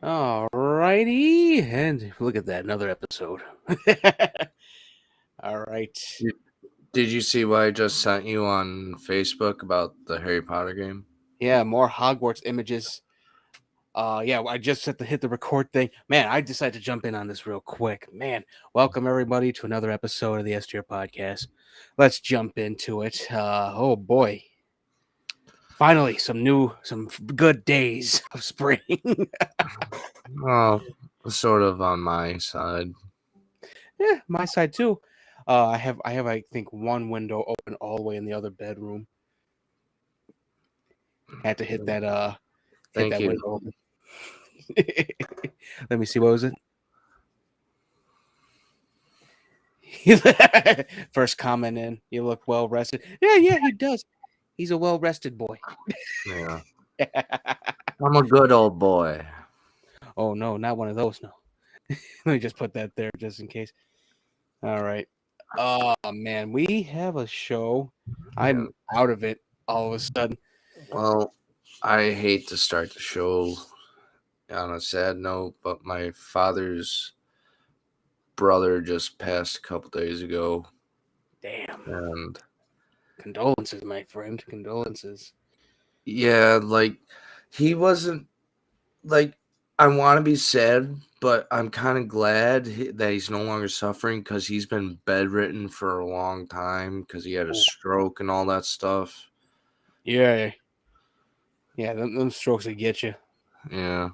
All righty, and look at that, another episode. All right. Did you see what I just sent you on Facebook about the Harry Potter game? Yeah, more Hogwarts images. Yeah, I just hit the record thing. Man, I decided to jump in on this real quick. Man, welcome everybody to another episode of the S-Tier Podcast. Let's jump into it. Oh boy. Finally, some good days of spring. Oh, sort of on my side. Yeah, my side too. I have I think one window open all the way in the other bedroom. Had to hit Thank that you. window open. Let me see, what was it? First comment in, you look well rested. Yeah, he does. He's a well rested boy. Yeah, I'm a good old boy. Oh no, not one of those. No. Let me just put that there just in case. All right. Oh man, we have a show. Yeah. I'm out of it all of a sudden. Well, I hate to start the show on a sad note, but my father's brother just passed a couple days ago, Damn. and Condolences, my friend. Condolences. yeah, like he wasn't like I want to be sad, but I'm kind of glad that he's no longer suffering because he's been bedridden for a long time because he had a Ooh. stroke and all that stuff. Yeah. Yeah, them strokes will get you. Yeah,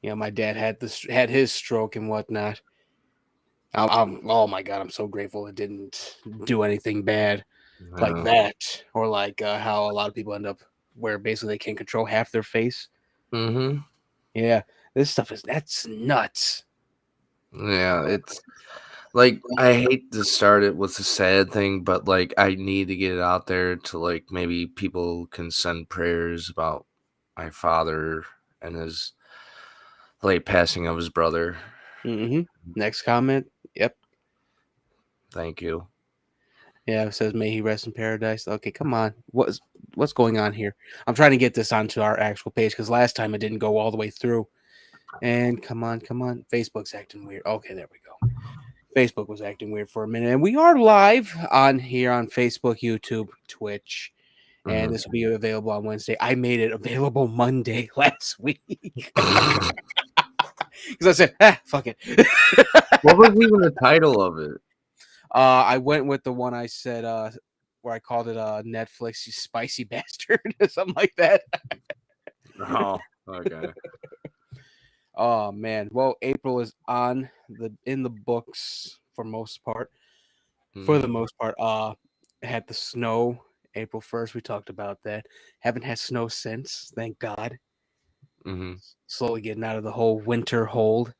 Yeah, my dad had his stroke and whatnot. Oh my god, I'm so grateful it didn't do anything bad like yeah. that, or like how a lot of people end up where basically they can't control half their face. Mm-hmm. Yeah, this stuff that's nuts. Yeah, it's like I hate to start it with a sad thing, but like I need to get it out there to like maybe people can send prayers about my father and his late passing of his brother. Mm-hmm. Next comment. Yep. Thank you. Yeah, it says may he rest in paradise. Okay, come on. What's going on here? I'm trying to get this onto our actual page because last time it didn't go all the way through. And come on. Facebook's acting weird. Okay, there we go. Facebook was acting weird for a minute, and we are live on here on Facebook, YouTube, Twitch, and this will be available on Wednesday. I made it available Monday last week because I said, fuck it. What was even the title of it? I went with the one I said, where I called it Netflix, you spicy bastard, something like that. Oh, okay. Oh man, well, April is in the books for most part. For the Mm, most part, had the snow April 1st. We talked about that. Haven't had snow since, thank God. mm-hmm. Slowly getting out of the whole winter hold.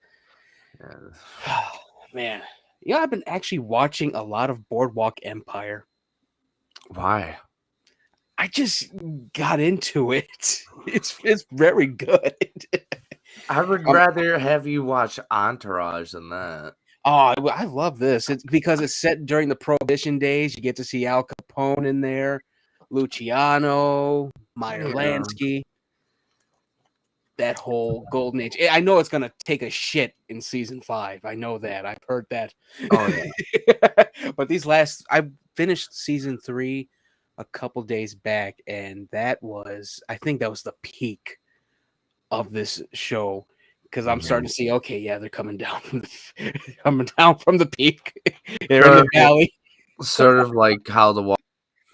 Yeah. Man, yeah, I've been actually watching a lot of Boardwalk Empire. Why? I just got into it. It's very good. I would um, rather have you watch Entourage than that. oh, I love this. It's because it's set during the Prohibition days. You get to see Al Capone in there, Luciano, Meyer Yeah. Lansky. That whole golden age. I know it's gonna take a shit in season 5. I know that. I've heard that. Oh yeah. But I finished season 3 a couple days back, and I think that was the peak of this show because I'm starting Mhm. to see. Okay, yeah, they're coming down from coming down from the peak. They're in Sort the of, valley. sort of like how the Walking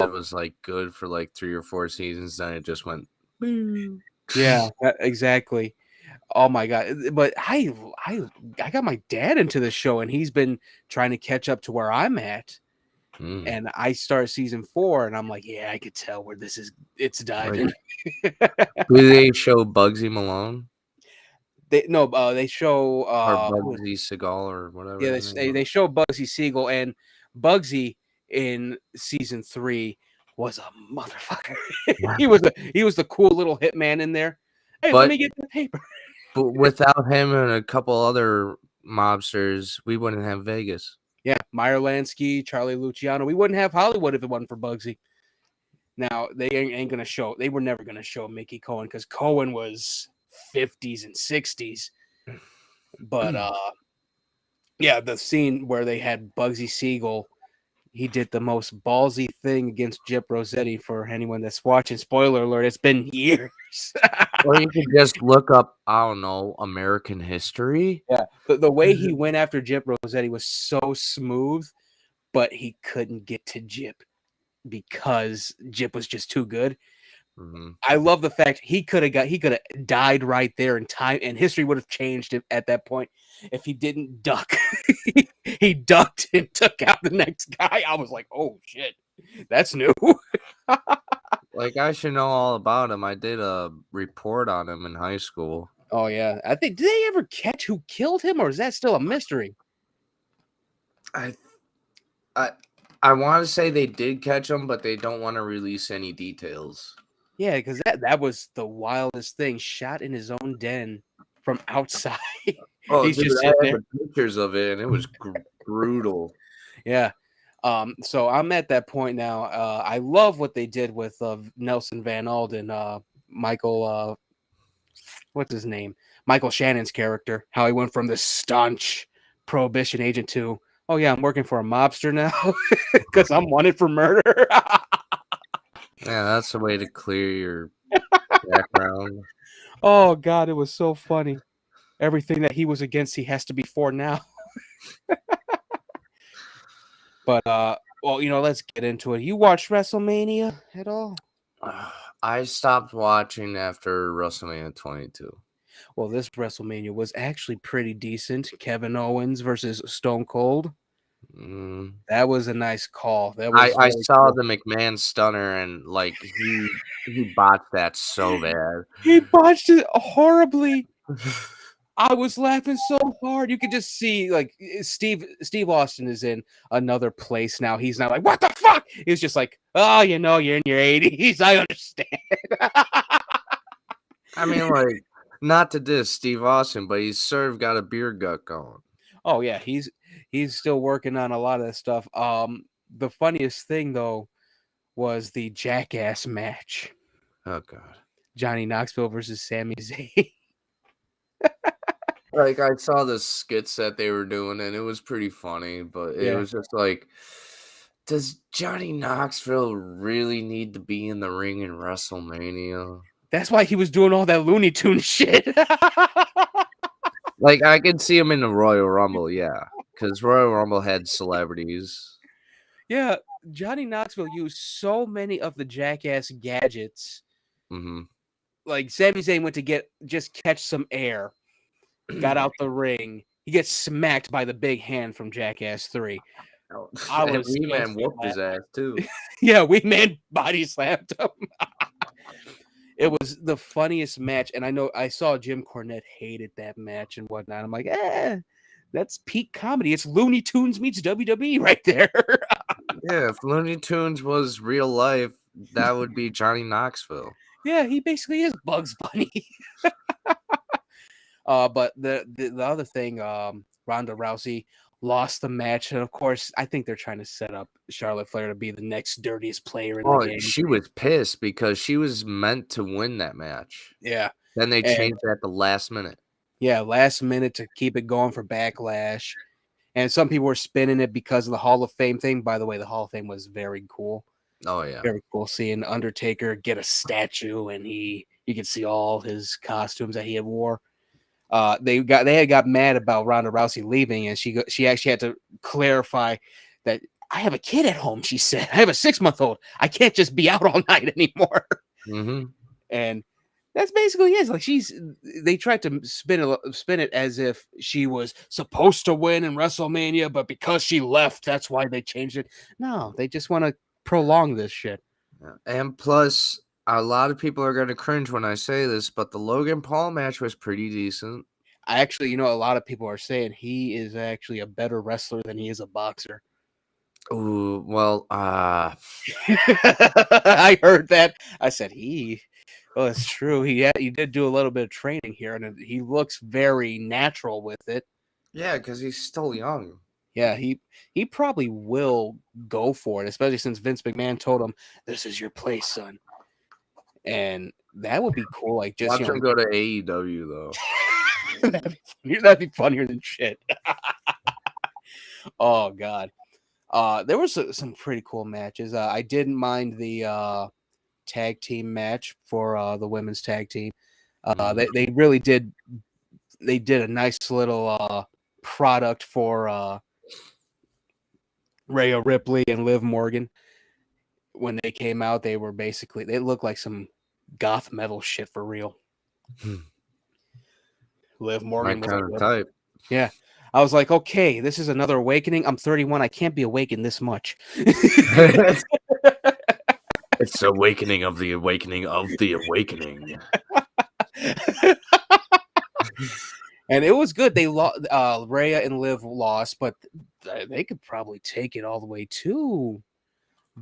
Dead was like good for like 3 or 4 seasons, then it just went. Boo. Yeah, exactly. Oh my god! But I got my dad into the show, and he's been trying to catch up to where I'm at. Mm. And I start season 4, and I'm like, yeah, I could tell where this is. It's Like, diving. do they show Bugsy Malone They show or Bugsy Seagal or whatever yeah, his name was? they show Bugsy Siegel, and Bugsy in season 3 was a motherfucker. Yeah. He was the cool little hitman in there. Hey, let But me get the paper. without him and a couple other mobsters, we wouldn't have Vegas. Yeah, Meyer Lansky, Charlie Luciano. We wouldn't have Hollywood if it wasn't for Bugsy. Now they ain't gonna show. They were never gonna show Mickey Cohen because Cohen was 50s and 60s. But yeah, the scene where they had Bugsy Siegel, he did the most ballsy thing against Jip Rossetti. For anyone that's watching, spoiler alert, it's been years. Or you could just look up, I don't know, American history. Yeah, the way he went after Jip Rossetti was so smooth, but he couldn't get to Jip because Jip was just too good. Hmm. I love the fact he could have died right there in time, and history would have changed at that point if he didn't duck. He ducked and took out the next guy. I was like, oh shit, that's new. Like, I should know all about him. I did a report on him in high school. Oh yeah, I think did they ever catch who killed him, or is that still a mystery? I I I want to say they did catch him, but they don't want to release any details. Yeah, because that was the wildest thing. Shot in his own den from outside. Oh, He's dude, just I sitting had there. the pictures of it, and it was brutal. Yeah. So I'm at that point now. I love what they did with Nelson Van Alden, Michael. What's his name? Michael Shannon's character. How he went from this staunch prohibition agent to, oh yeah, I'm working for a mobster now because I'm wanted for murder. Yeah, that's the way to clear your background. Oh god, it was so funny. Everything that he was against, he has to be for now. But well, let's get into it. You watched WrestleMania at all? I stopped watching after WrestleMania 22. Well, this WrestleMania was actually pretty decent. Kevin Owens versus Stone Cold. Mm. That was a nice call. That I was I very saw cool. the McMahon stunner, and like he botched that so bad. He botched it horribly. I was laughing so hard. You could just see like Steve Austin is in another place now. He's not like, what the fuck? He's just like, oh, you're in your 80s. I understand. I mean, like, not to diss Steve Austin, but he's sort of got a beer gut going. Oh yeah, he's still working on a lot of that stuff. The funniest thing though was the Jackass match. Oh god. Johnny Knoxville versus Sami Zayn. Like, I saw the skits that they were doing, and it was pretty funny, but it Yeah. was just like, does Johnny Knoxville really need to be in the ring in WrestleMania? That's why he was doing all that Looney Tune shit. Like, I could see him in the Royal Rumble, yeah, because Royal Rumble had celebrities. Yeah, Johnny Knoxville used so many of the Jackass gadgets. Mhm. Like Sami Zayn went to just catch some air, got out the ring. He gets smacked by the big hand from Jackass 3. Oh, I and was Wee-Man instantly whooped his ass, too. yeah, we man body slammed him. It was the funniest match, and I know I saw Jim Cornette hated that match and whatnot. I'm like, that's peak comedy. It's Looney Tunes meets WWE right there. Yeah, if Looney Tunes was real life, that would be Johnny Knoxville. Yeah, he basically is Bugs Bunny. But the other thing, Ronda Rousey lost the match, and of course, I think they're trying to set up Charlotte Flair to be the next dirtiest player in the Oh, game. she was pissed because she was meant to win that match. Yeah, Then they and changed that at the last minute. yeah, last minute to keep it going for Backlash. And some people were spinning it because of the Hall of Fame thing. By the way, the Hall of Fame was very cool. Oh, yeah. Very cool seeing Undertaker get a statue, and you could see all his costumes that he had wore. They had got mad about Ronda Rousey leaving, and she actually had to clarify that I have a kid at home. She said, I have a 6-month-old. I can't just be out all night anymore. Mhm. And that's basically it. Like they tried to spin it as if she was supposed to win in WrestleMania, but because she left, that's why they changed it. No, they just want to prolong this shit. Yeah, and plus, a lot of people are gonna cringe when I say this, but the Logan Paul match was pretty decent. I actually, a lot of people are saying he is actually a better wrestler than he is a boxer. Ooh, well, I heard that. I said he. Well, it's true. He did do a little bit of training here, and he looks very natural with it. yeah, because he's still young. Yeah, he probably will go for it, especially since Vince McMahon told him, "This is your place, son," and that would be cool. Like just Watch him go to AEW though. That'd be funnier than shit. Oh god. There was some pretty cool matches. I didn't mind the tag team match for the women's tag team. They really did. They did a nice little product for Rhea Ripley and Liv Morgan. When they came out, they looked like some goth metal shit for real. Liv My Morgan was kind of type. yeah. I was like, okay, this is another awakening. I'm 31. I can't be awakened this much. It's the awakening of the awakening of the awakening. And it was good. They lost. Rhea and Liv lost, but they could probably take it all the way to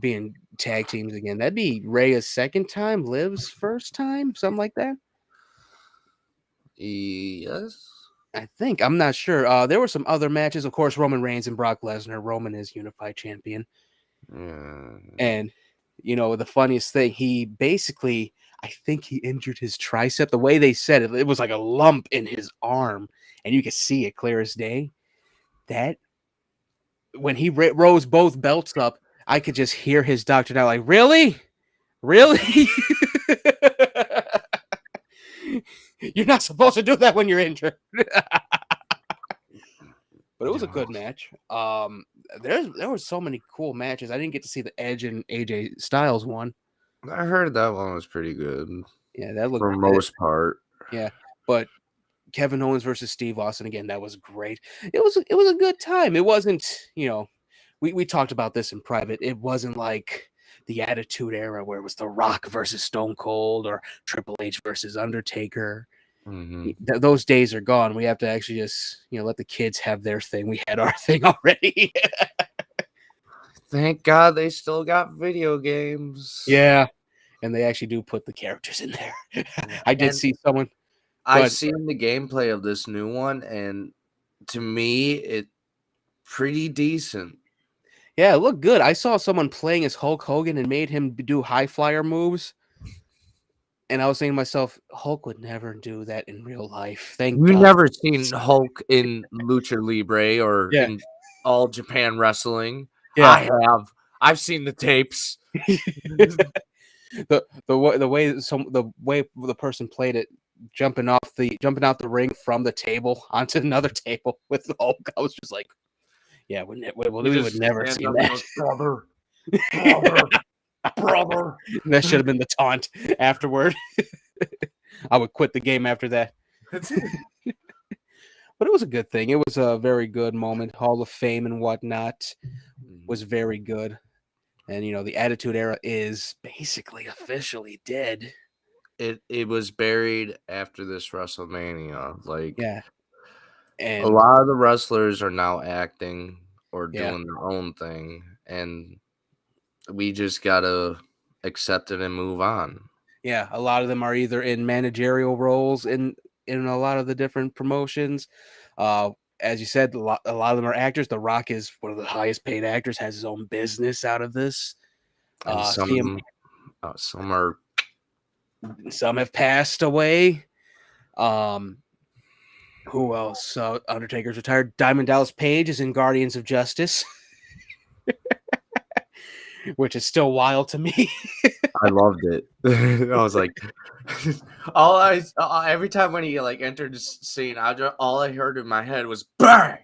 being tag teams again. That'd be Rhea's second time, Liv's first time, something like that. Yes. I think. I'm not sure. There were some other matches. Of course, Roman Reigns and Brock Lesnar. Roman is unified champion. Yeah. And, the funniest thing, I think he injured his tricep. The way they said it, it was like a lump in his arm. And you could see it clear as day. That, when he rose both belts up, I could just hear his doctor now like, really? Really? You're not supposed to do that when you're injured. But it was a good match. There were so many cool matches. I didn't get to see the Edge and AJ Styles one. I heard that one was pretty good. Yeah, that looked for most part. Yeah, but Kevin Owens versus Steve Austin again. That was great. It was a good time. It wasn't we talked about this in private. It wasn't like the Attitude Era where it was The Rock versus Stone Cold or Triple H versus Undertaker. Mm-hmm. Those days are gone. We have to actually just let the kids have their thing. We had our thing already. Thank God they still got video games. Yeah, and they actually do put the characters in there. I did see someone. I've seen the gameplay of this new one, and to me, it's pretty decent. Yeah, it looked good. I saw someone playing as Hulk Hogan and made him do high flyer moves. And I was saying to myself, Hulk would never do that in real life. Thank You've God. never seen Hulk in Lucha Libre or Yeah. in All Japan Wrestling. Yeah. I have. I've seen the tapes. the way the person played it, jumping out the ring from the table onto another table with Hulk, I was just like, yeah, we would never see that. Brother. That should have been the taunt afterward. I would quit the game after that. But it was a good thing. It was a very good moment. Hall of Fame and whatnot was very good. And the Attitude Era is basically officially dead. It was buried after this WrestleMania. Like, yeah, and a lot of the wrestlers are now acting or Yeah. doing their own thing, and we just gotta accept it and move on. yeah, a lot of them are either in managerial roles in a lot of the different promotions. As you said, a lot of them are actors. The Rock is one of the highest paid actors, has his own business out of this. And some are Some have passed away. Who else? Undertaker's retired. Diamond Dallas Page is in Guardians of Justice, which is still wild to me. I loved it. I was like, every time when he like entered the scene, all I heard in my head was bang.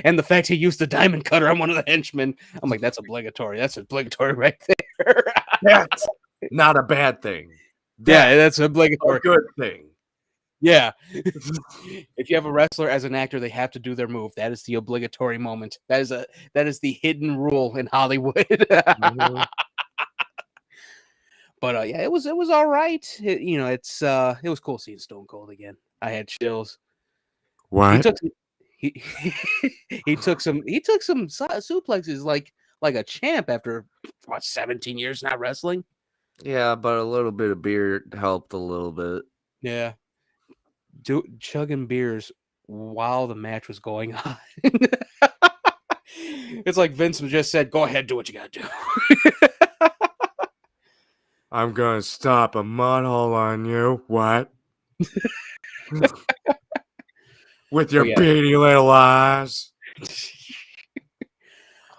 And the fact he used the diamond cutter on one of the henchmen, I'm like, that's obligatory. That's obligatory right there. That's not a bad thing. That's obligatory. A good thing. Yeah. If you have a wrestler as an actor, they have to do their move. That is the obligatory moment. That is the hidden rule in Hollywood. Mm-hmm. But it was all right. It was cool seeing Stone Cold again. I had chills. What? He took some suplexes like a champ after 17 years not wrestling. Yeah, but a little bit of beer helped a little bit. Yeah. Chugging beers while the match was going on. It's like Vince just said, go ahead, do what you gotta do. I'm gonna stop a mud hole on you. What? With Oh your yeah. beady little eyes.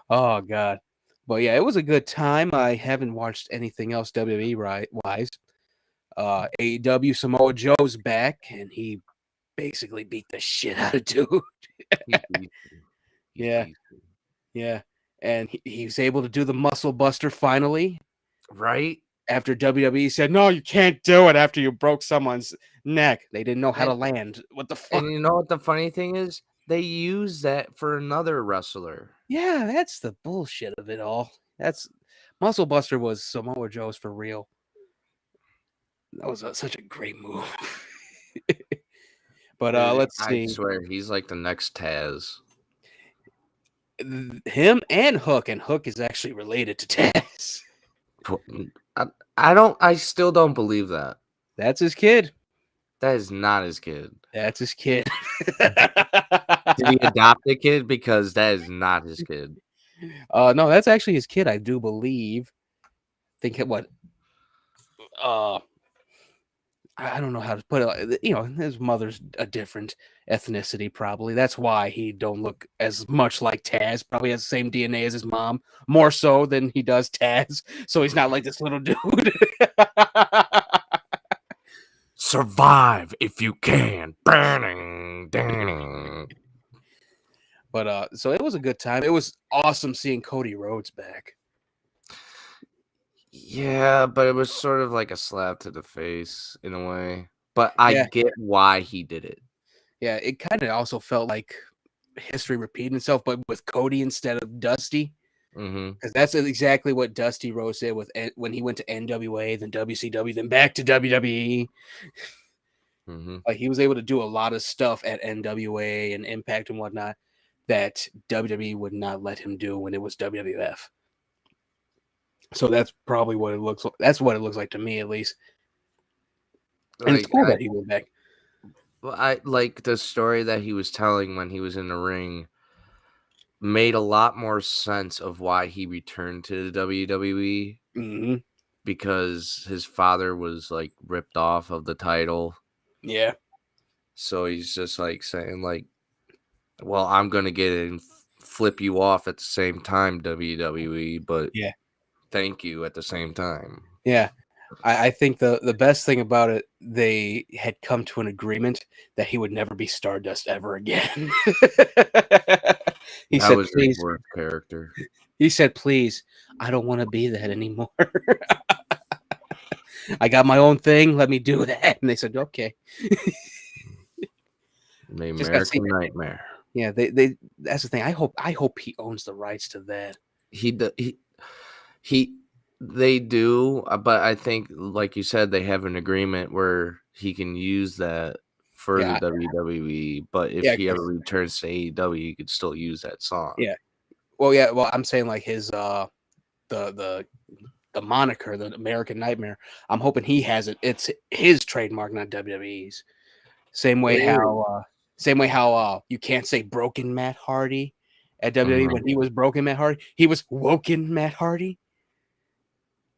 Oh god. But yeah, it was a good time. I haven't watched anything else WWE wise. AEW Samoa Joe's back, and he basically beat the shit out of dude. He's beastie. He's Yeah, beastie. yeah. And he was able to do the muscle buster finally Right? after WWE said, no, you can't do it after you broke someone's neck. They didn't know how to And land. What the and fuck? you know what the funny thing is? They use that for another wrestler. Yeah, that's the bullshit of it all. That's Muscle Buster was Samoa Joe's for real. That was such a great move. But let's I see. swear, he's like the next Taz. Him and Hook is actually related to Taz. I, I still don't believe that. That's his kid. That is not his kid. That's his kid. Did he adopt the kid? Because that is not his kid. No, that's actually his kid, I do believe. Think what? Uh, I don't know how to put it. You know, his mother's a different ethnicity, probably. That's why he don't look as much like Taz. Probably has the same DNA as his mom, more so than he does Taz. So he's not like this little dude. Survive if you can. Burning, burning. But so it was a good time. It was awesome seeing Cody Rhodes back. Yeah, but it was sort of like a slap to the face in a way. But I Yeah, get why he did it. yeah. It kind of also felt like history repeating itself, but with Cody instead of Dusty. Mm-hmm. Because that's exactly what Dusty Rhodes did with when he went to NWA, then WCW, then back to WWE. Mm-hmm. Like he was able to do a lot of stuff at NWA and Impact and whatnot that WWE would not let him do when it was WWF. So that's probably what it looks like. That's what it looks like to me, at least. And it's Like cool that he went back. I like the story that he was telling when he was in the ring made a lot more sense of why he returned to the WWE Mm-hmm. because his father was like ripped off of the title. Yeah. So he's just like saying like, well, I'm going to get it and flip you off at the same time, WWE, but Yeah. thank you at the same time. Yeah. I think the best thing about it, they had come to an agreement that he would never be Stardust ever again. He That said, was his please. worst character. He said, please, I don't want to be that anymore. I got my own thing. Let me do that. And they said, okay. The Just got to see. American Nightmare. Yeah, they that's the thing. I hope he owns the rights to that. He they do, but I think, like you said, they have an agreement where he can use that for the Yeah, WWE. But if yeah, he ever returns to AEW, he could still use that song. yeah. Well, yeah. Well, I'm saying like his the the moniker, the American Nightmare. I'm hoping he has it. It's his trademark, not WWE's. Same way It is. how you can't say broken Matt Hardy at WWE Mhm. when he was broken Matt Hardy. He was woken Matt Hardy.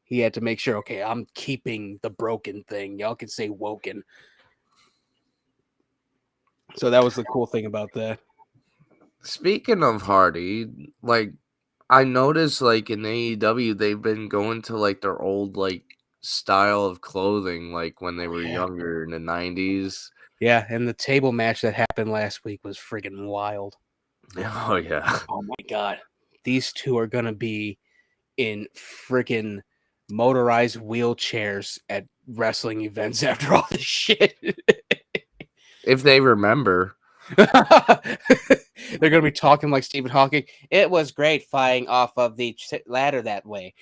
He had to make sure, okay, I'm keeping the broken thing. Y'all can say woken. So that was the cool thing about that. Speaking of Hardy, like I noticed, like in AEW, they've been going to like their old like style of clothing, like when they were Yeah. younger in the '90s. Yeah, and the table match that happened last week was freaking wild. Oh yeah. Oh my god. These two are gonna be in freaking motorized wheelchairs at wrestling events after all this shit. If they remember. They're gonna be talking like Stephen Hawking. It was great flying off of the ladder that way.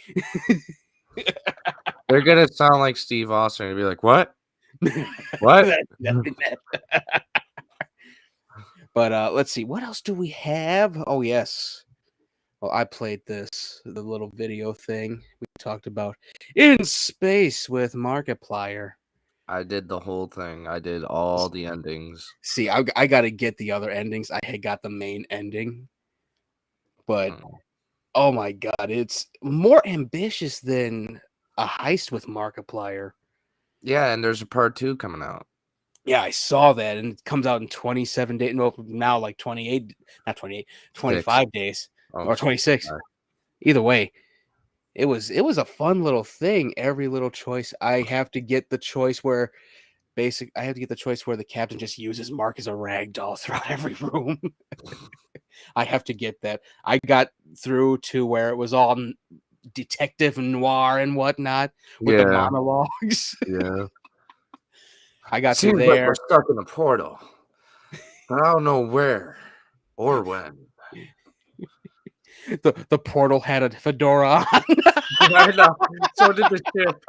They're gonna sound like Steve Austin and be like, "What? What?" But let's see, what else do we have? Oh yes. Well, I played the little video thing we talked about in space with Markiplier. I did the whole thing. I did all the endings. See, I got to get the other endings. I had got the main ending, but Mm. oh my god, it's more ambitious than a heist with Markiplier. Yeah, and there's a part 2 coming out. Yeah, I saw that, and it comes out in 27 days. No, now like 28, not 28, 6. 25 days Oh, or 26. 25. Either way, it was a fun little thing. Every little choice, I have to get the choice where I have to get the choice where the captain just uses Mark as a rag doll throughout every room. I have to get that. I got through to where it was all detective noir and whatnot with the Yeah, monologues. yeah. I got through Seems like we're there. stuck in a portal, but I don't know where or when. The portal had a fedora on. I know. So did the ship.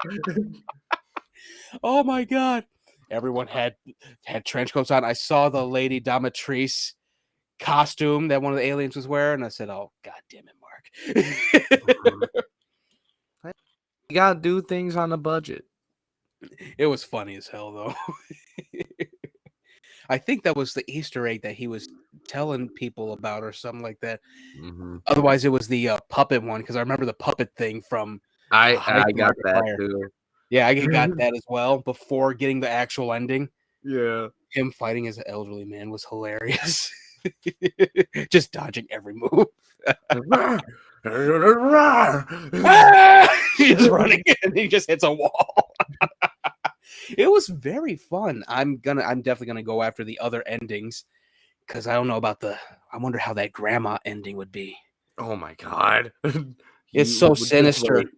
Oh my god! Everyone had trench coats on. I saw the Lady Dominatrice costume that one of the aliens was wearing. I said, "Oh god damn it, Mark!" You gotta do things on a budget. It was funny as hell though. I think that was the Easter egg that he was telling people about or something like that. Hmm. Otherwise, it was the puppet one because I remember the puppet thing from High I got that Markiplier. too. Yeah, I got that as well before getting the actual ending. Yeah. Him fighting as an elderly man was hilarious. Just dodging every move. He's running and he just hits a wall. It was very fun. I'm definitely gonna go after the other endings because I don't know about I wonder how that grandma ending would be. Oh my god. It's You so just sinister. wait.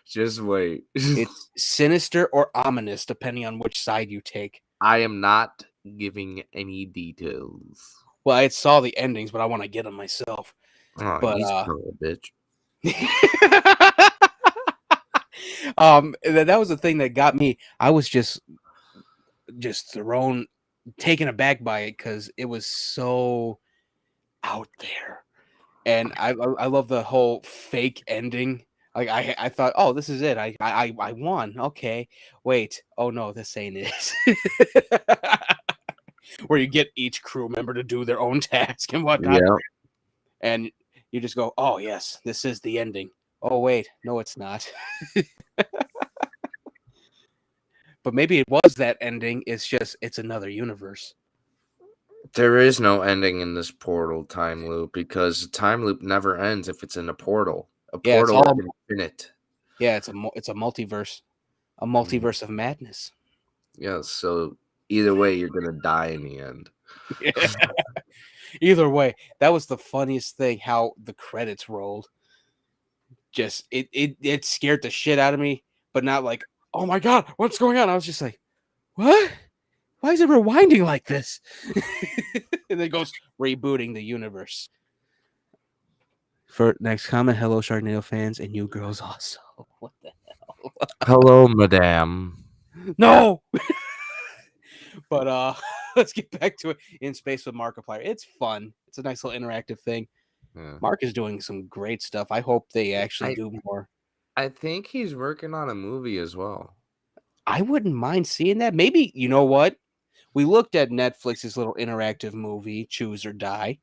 Just wait. It's sinister or ominous depending on which side you take. I am not giving any details. Well, I saw the endings, but I want to get them myself. Oh, But you son of a bitch. that was the thing that got me. I was just thrown, taken aback by it because it was so out there, and I love the whole fake ending. Like I thought, oh, this is it. I won. Okay, wait. Oh no, this ain't it. Where you get each crew member to do their own task and whatnot, Yeah. and you just go, oh yes, this is the ending. Oh wait, no, it's not. But maybe it was that ending. It's another universe. There is no ending in this portal time loop because the time loop never ends if it's in a portal. A Yeah, it's portal all is infinite. yeah, it's a multiverse, a Mhm. multiverse of madness. Yeah, so either way, you're gonna die in the end. Either way, that was the funniest thing. How the credits rolled, just it scared the shit out of me, but not like, oh my god, what's going on? I was just like, what? Why is it rewinding like this? And then it goes rebooting the universe. For next comment, hello Sharknado fans and you girls also. What the Hello, madame. no? But let's get back to it. In Space with Markiplier. It's fun. It's a nice little interactive thing. Yeah. Mark is doing some great stuff. I hope they actually I do more. I think he's working on a movie as well. I wouldn't mind seeing that. Maybe, you know what? We looked at Netflix's little interactive movie, Choose or Die.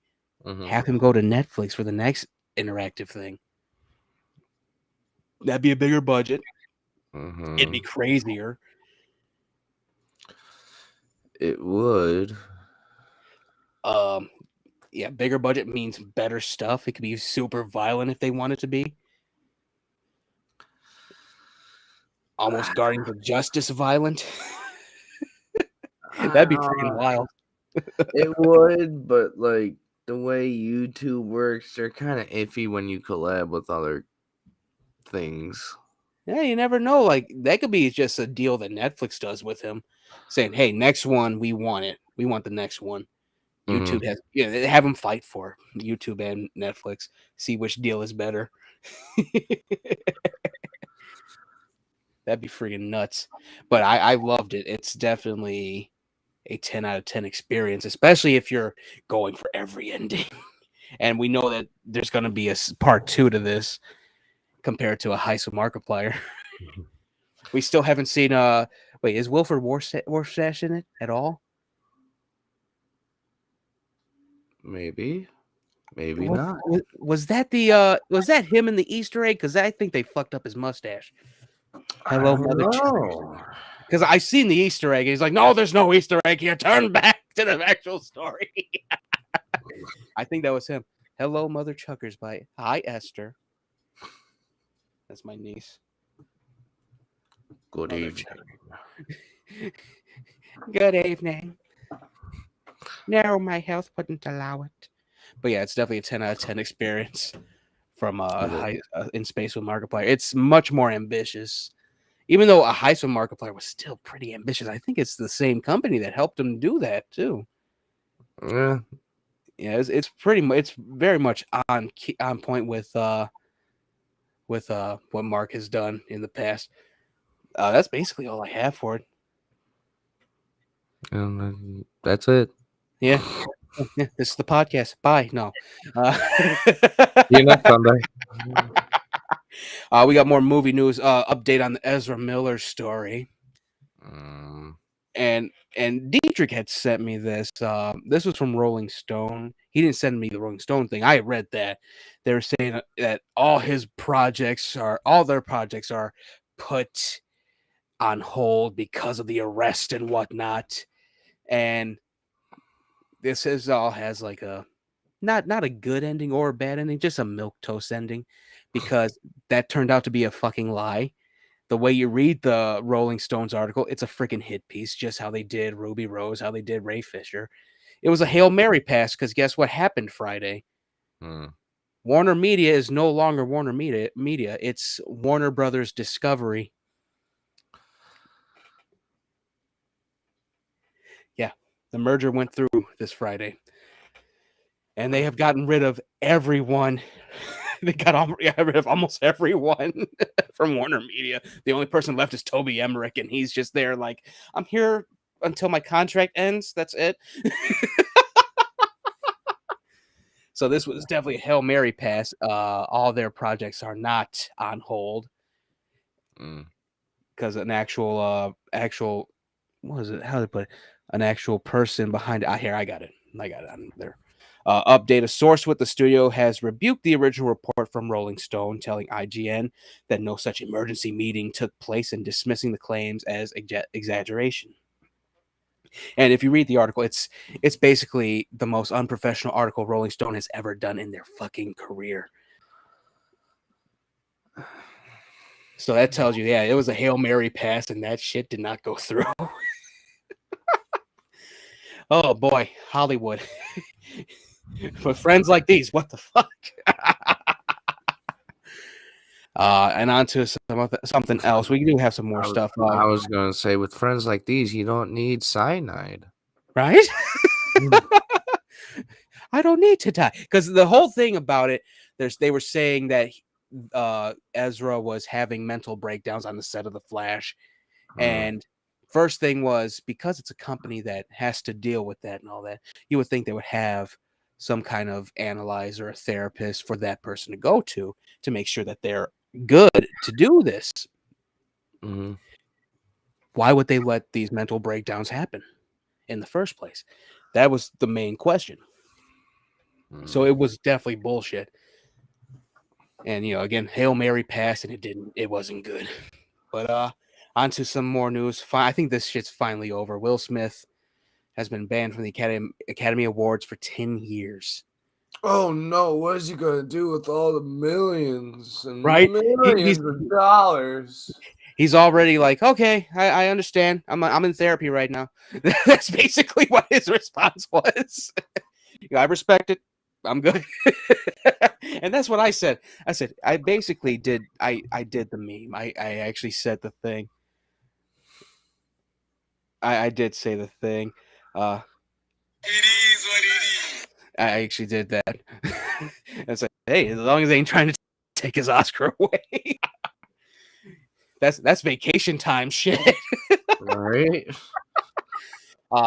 Mm-hmm. Have him go to Netflix for the next interactive thing. That'd be a bigger budget. It'd be Mm-hmm. crazier. It would. Um, yeah, bigger budget means better stuff. It could be super violent if they want it to be. Almost Guardians of Justice violent. That'd be freaking Uh, wild. it would, but like the way YouTube works, they're kind of iffy when you collab with other things. Yeah, you never know. Like that could be just a deal that Netflix does with him, saying, "Hey, next one, we want it. We want the next one." Mm-hmm. YouTube has, yeah, they have them fight for it. YouTube and Netflix. See which deal is better. That'd be freaking nuts. But I loved it. It's definitely a 10 out of 10 experience, especially if you're going for every ending. And we know that there's going to be a part two to this compared to a Heist with Markiplier. We still haven't seen wait, is Wilford Warfstache in it at all? Maybe, maybe Was, not. was that the was that him in the Easter egg? Because I think they fucked up his mustache. I Hello, don't Mother. know. because I seen the Easter egg. And he's like, no, there's no Easter egg here. Turn back to the actual story. I think that was him. Hello, Mother Chuckers by Hi Esther. That's my niece. Good Mother evening. Chucker. Good evening. No, my health wouldn't allow it. But yeah, it's definitely a 10 out of 10 experience from in space with Markiplier. It's much more ambitious. Even though a heist with Markiplier was still pretty ambitious, I think it's the same company that helped him do that too. Yeah. Yeah, it's pretty much it's very much on point with what Mark has done in the past. That's basically all I have for it. And that's it. Yeah. Yeah, this is the podcast. Bye. No. Uh, See you next Sunday. we got more movie news. Update on the Ezra Miller story. Um, And Dietrich had sent me this. This was from Rolling Stone. He didn't send me the Rolling Stone thing. I read that. They were saying that all their projects are put on hold because of the arrest and whatnot. And this is all has like a not a good ending or a bad ending, just a milk toast ending, because that turned out to be a fucking lie. The way you read the Rolling Stones article, it's a freaking hit piece, just how they did Ruby Rose, how they did Ray Fisher. It was a Hail Mary pass because guess what happened Friday? hmm. Warner Media is no longer Warner Media. It's Warner Brothers Discovery. Yeah, the merger went through this Friday. And they have gotten rid of everyone. They got rid of almost everyone from Warner Media. The only person left is Toby Emmerich, and he's just there like, I'm here until my contract ends. That's it. So this was definitely a Hail Mary pass. All their projects are not on hold because an actual what was it? How did I put it? An actual person behind it. Here, I got it. On there. Update: a source with the studio has rebuked the original report from Rolling Stone, telling IGN that no such emergency meeting took place and dismissing the claims as exaggeration. And if you read the article, it's basically the most unprofessional article Rolling Stone has ever done in their fucking career. So that tells you, yeah, it was a Hail Mary pass, and that shit did not go through. Oh boy, Hollywood. For friends like these, what the fuck? And on to something else. We do have some more stuff. I was going to say, with friends like these, you don't need cyanide. Right? I don't need to die. Because the whole thing about it, they were saying that Ezra was having mental breakdowns on the set of The Flash. And first thing was, because it's a company that has to deal with that and all that, you would think they would have some kind of analyzer, a therapist for that person to go to make sure that they're good to do this. Mm-hmm. Why would they let these mental breakdowns happen in the first place? That was the main question. So it was definitely bullshit. And again, Hail Mary passed, and it wasn't good. But on to some more news. I think this shit's finally over. Will Smith has been banned from the Academy Awards for 10 years. Oh no, what is he going to do with all the millions and right? millions of dollars? He's already like, okay, I understand. I'm in therapy right now. That's basically what his response was. I respect it. I'm good. And that's what I said. I basically did. I did the meme. I actually said the thing. I did say the thing. It is what it is. I actually did that. It's like, hey, as long as they ain't trying to take his Oscar away. That's vacation time shit. Right?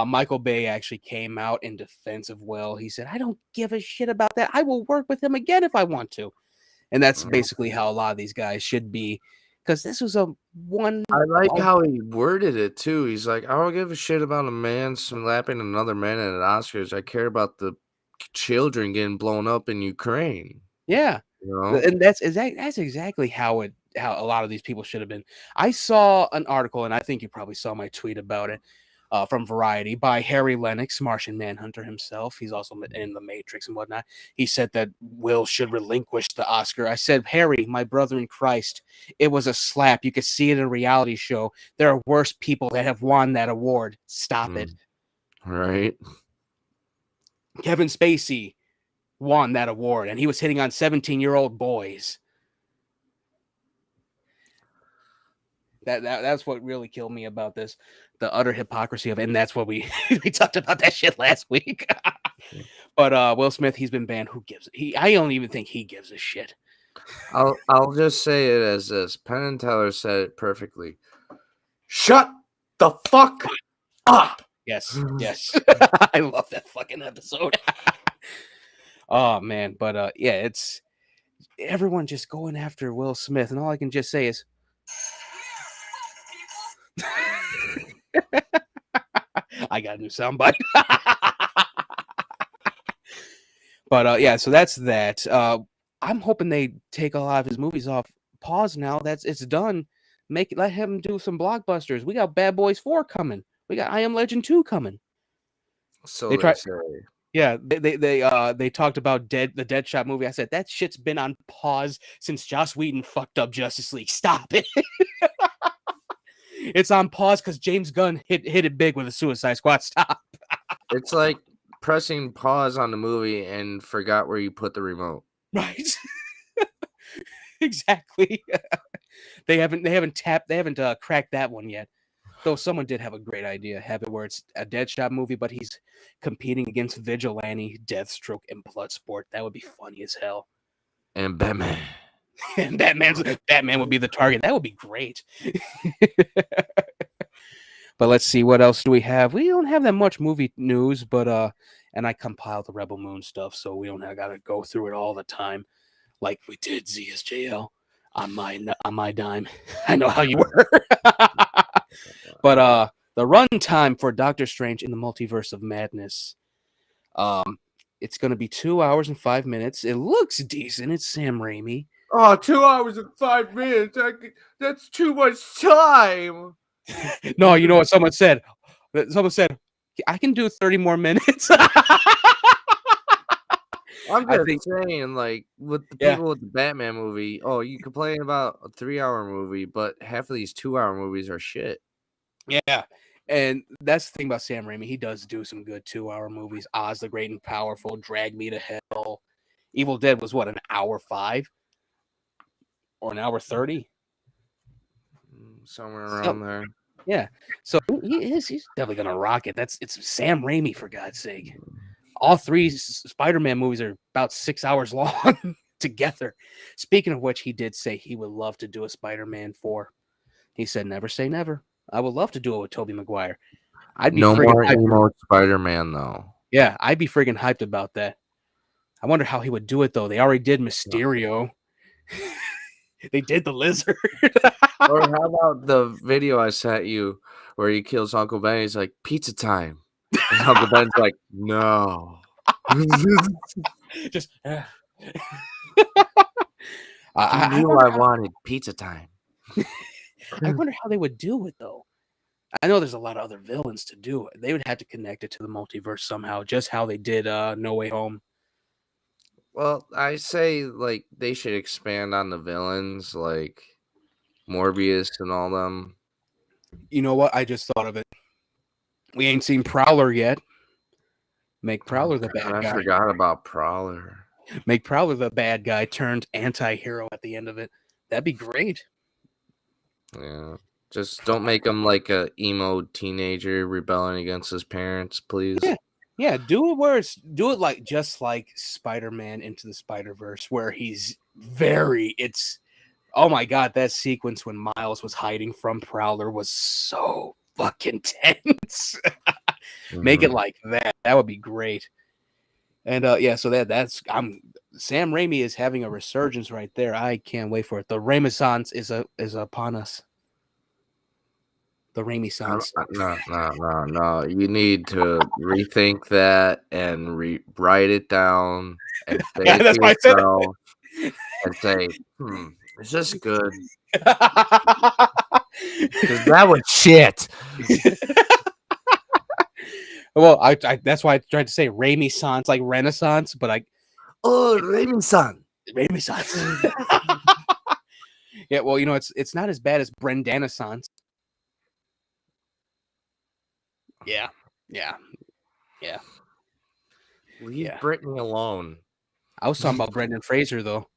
Michael Bay actually came out in defense of Will. He said, I don't give a shit about that. I will work with him again if I want to. And that's basically how a lot of these guys should be. Because this was a one. I like how he worded it too. He's like, I don't give a shit about a man slapping another man at Oscars. I care about the children getting blown up in Ukraine. Yeah. You know? And that's exactly how it how a lot of these people should have been. I saw an article, and I think you probably saw my tweet about it, from Variety by Harry Lennox, Martian Manhunter himself. He's also in The Matrix and whatnot. He said that Will should relinquish the Oscar. I said, Harry, my brother in Christ, it was a slap. You could see it in a reality show. There are worse people that have won that award. Stop it. Right. Kevin Spacey won that award, and he was hitting on 17-year-old boys. That's what really killed me about this, the utter hypocrisy of it. And that's what we talked about that shit last week. But Will Smith, he's been banned. Who gives I don't even think he gives a shit. I'll just say it as this. Penn and Teller said it perfectly. Shut the fuck up. Yes. I love that fucking episode. Oh man, but yeah, it's everyone just going after Will Smith, and all I can just say is I got a new soundbite. But yeah, so that's that. I'm hoping they take a lot of his movies off pause now. It's done. Let him do some blockbusters. We got Bad Boys 4 coming. We got I Am Legend 2 coming. So They they say. Yeah, They talked about the Deadshot movie. I said that shit's been on pause since Joss Whedon fucked up Justice League. Stop it. It's on pause because James Gunn hit it big with a Suicide Squad. Stop. It's like pressing pause on the movie and forgot where you put the remote. Right. Exactly. They haven't cracked that one yet. Though someone did have a great idea, have it where it's a Deadshot movie, but he's competing against Vigilante, Deathstroke, and Bloodsport. That would be funny as hell. And Batman. And Batman would be the target. That would be great. But let's see, what else do we have? We don't have that much movie news, but and I compiled the Rebel Moon stuff, so we don't gotta go through it all the time, like we did ZSJL on my dime. I know how you were. But the runtime for Doctor Strange in the Multiverse of Madness, it's gonna be 2 hours and 5 minutes. It looks decent. It's Sam Raimi. Oh, 2 hours and 5 minutes. That's too much time. No, you know what someone said? Someone said, I can do 30 more minutes. I'm just saying, like, with the people with the Batman movie, you complain about a 3-hour movie, but half of these 2-hour movies are shit. Yeah. And that's the thing about Sam Raimi. He does do some good 2-hour movies. Oz the Great and Powerful, Drag Me to Hell. Evil Dead was what, an hour 5? Or an hour 30? Somewhere around there. Yeah. So he's definitely gonna rock it. It's Sam Raimi, for God's sake. All 3 Spider-Man movies are about 6 hours long together. Speaking of which, he did say he would love to do a Spider-Man 4. He said, never say never. I would love to do it with Tobey Maguire. I'd be no more hyped. emo Spider-Man, though. Yeah, I'd be friggin' hyped about that. I wonder how he would do it, though. They already did Mysterio. They did the Lizard. Or how about the video I sent you where he kills Uncle Ben? He's like, pizza time. And Uncle Ben's like, no. Just. I wanted pizza time. I wonder how they would do it, though. I know there's a lot of other villains to do it. They would have to connect it to the multiverse somehow, just how they did No Way Home. Well, I say, like, they should expand on the villains, like Morbius and all them. You know what? I just thought of it. We ain't seen Prowler yet. Make Prowler the bad guy. I forgot about Prowler. Make Prowler the bad guy turned anti-hero at the end of it. That'd be great. Yeah. Just don't make him like a emo teenager rebelling against his parents, please. Yeah, do it like just like Spider-Man Into the Spider-Verse, where it's oh my god, that sequence when Miles was hiding from Prowler was so fucking tense. Make it like that. That would be great. And so that's Sam Raimi is having a resurgence right there. I can't wait for it. The Renaissance is upon us. The Raimi-sans. No. You need to rethink that and write it down and say it to yourself and say, It's just good because that was shit. Well, I that's why I tried to say Raimi Sans like Renaissance, but I Oh, Raimi-san. Raimi Sans. Yeah, well, it's not as bad as Brendana Sans. Yeah, yeah, yeah, Leave yeah. Brittany alone. I was talking about Brendan Fraser though.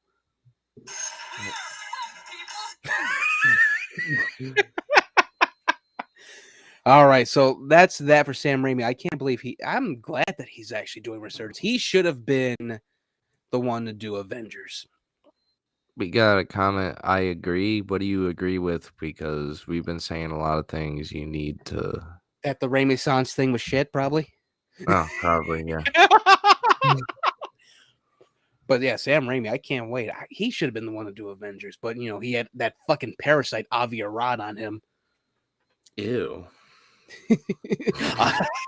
All right, so that's that for Sam Raimi. I can't believe I'm glad that he's actually doing research. He should have been the one to do Avengers. We got a comment. I agree. What do you agree with? Because we've been saying a lot of things you need to. That the Raimi Sans thing was shit, probably. Oh, probably, yeah. But yeah, Sam Raimi, I can't wait. He should have been the one to do Avengers, but he had that fucking parasite Avi Arad on him. Ew.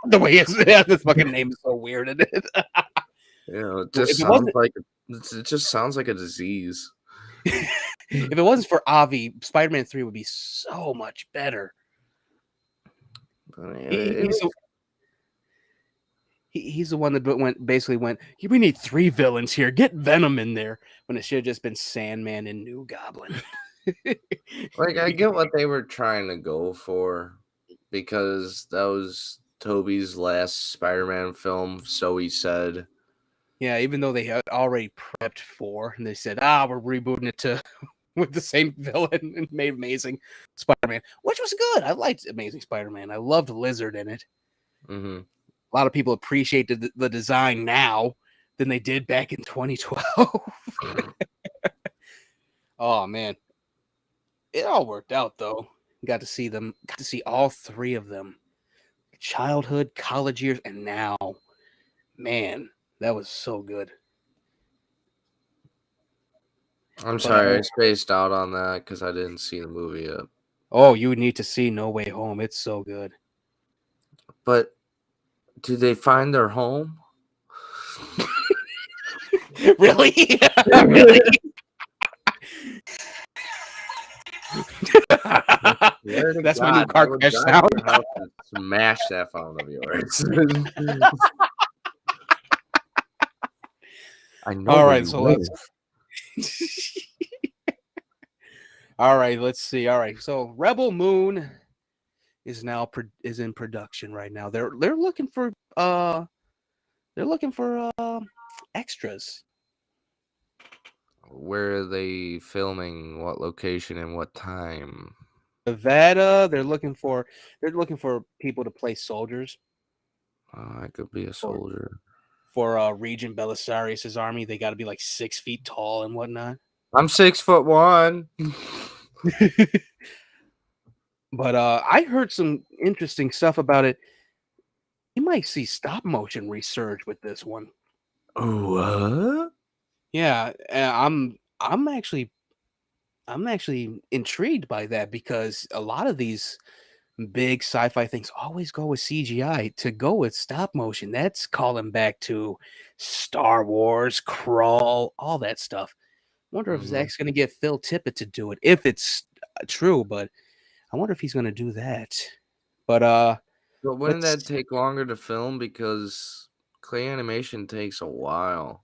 The way this fucking name is so weird. In it. It If just it sounds wasn't, like it just sounds like a disease. if it wasn't for Avi, Spider-Man 3 would be so much better. But He, he's the, he's the one that basically went. We need 3 villains here. Get Venom in there when it should have just been Sandman and New Goblin. like I get what they were trying to go for because that was Toby's last Spider-Man film, so he said. Yeah, even though they had already prepped 4, and they said, we're rebooting it to with the same villain and made Amazing Spider-Man, which was good. I liked Amazing Spider-Man. I loved Lizard in it. Mm-hmm. A lot of people appreciated the design now than they did back in 2012. Oh man, it all worked out though. Got to see them. Got to see all 3 of them. Childhood, college years, and now. Man, that was so good. I'm But sorry, I spaced out on that because I didn't see the movie yet. you need to see No Way Home. It's so good. But do they find their home? Really? Really? Swear to That's my new God, car I would crash drive sound. to your house and smash that phone of yours. I know All where right, you so live. All right, let's see. All right, so Rebel Moon is now is in production right now. They're looking for extras. Where are they filming? What location and what time? Nevada. They're looking for people to play soldiers I could be a for soldier. Regent Belisarius's army. They got to be like 6 feet tall and whatnot. I'm 6'1". But I heard some interesting stuff about it. You might see stop motion resurge with this one. What? Yeah, I'm actually intrigued by that because a lot of these big sci-fi things always go with CGI. To go with stop motion, that's calling back to Star Wars, Crawl, all that stuff. Wonder if Mm-hmm. Zach's going to get Phil Tippett to do it, if it's true. But I wonder if he's going to do that. But But wouldn't that let's take longer to film because clay animation takes a while?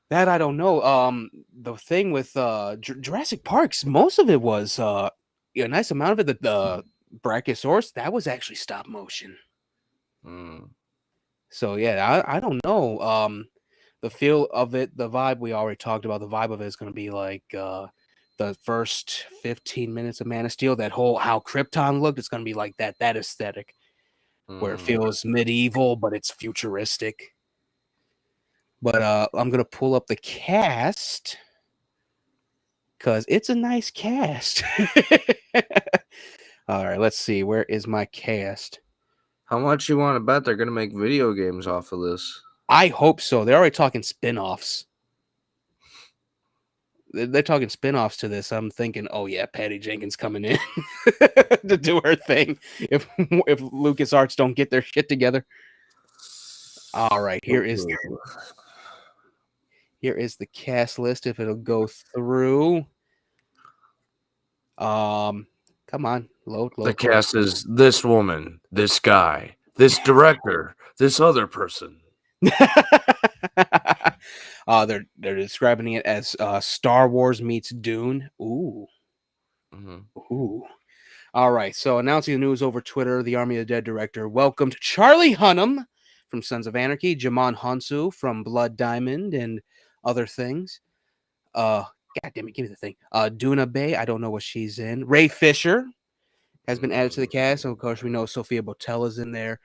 that I don't know. The thing with Jurassic Parks, most of it was a nice amount of it. The Brachiosaurus, that was actually stop motion. Mm. So yeah, I don't know. The feel of it, the vibe we already talked about. The vibe of it is going to be like the first 15 minutes of Man of Steel. That whole how Krypton looked, it's going to be like that aesthetic where it Mm. feels medieval but it's futuristic. But I'm gonna pull up the cast because it's a nice cast. All right, let's see. Where is my cast? How much you want to bet they're gonna make video games off of this? I hope so. They're already talking spin-offs. They're talking spin-offs to this. I'm thinking, oh yeah, Patty Jenkins coming in to do her thing if LucasArts don't get their shit together. All right, here is the cast list if it'll go through. Um, Come on, load, The load, load. cast is this woman, this guy, this director, this other person. They're describing it as Star Wars meets Dune. Ooh, Mhm. ooh. All right. So announcing the news over Twitter, the Army of the Dead director welcomed Charlie Hunnam from Sons of Anarchy, Jamon Hansu from Blood Diamond, and other things. Uh, God damn it, give me the thing. Duna Bay, I don't know what she's in. Ray Fisher has been added to the cast. So of course, we know Sophia Botella's in there.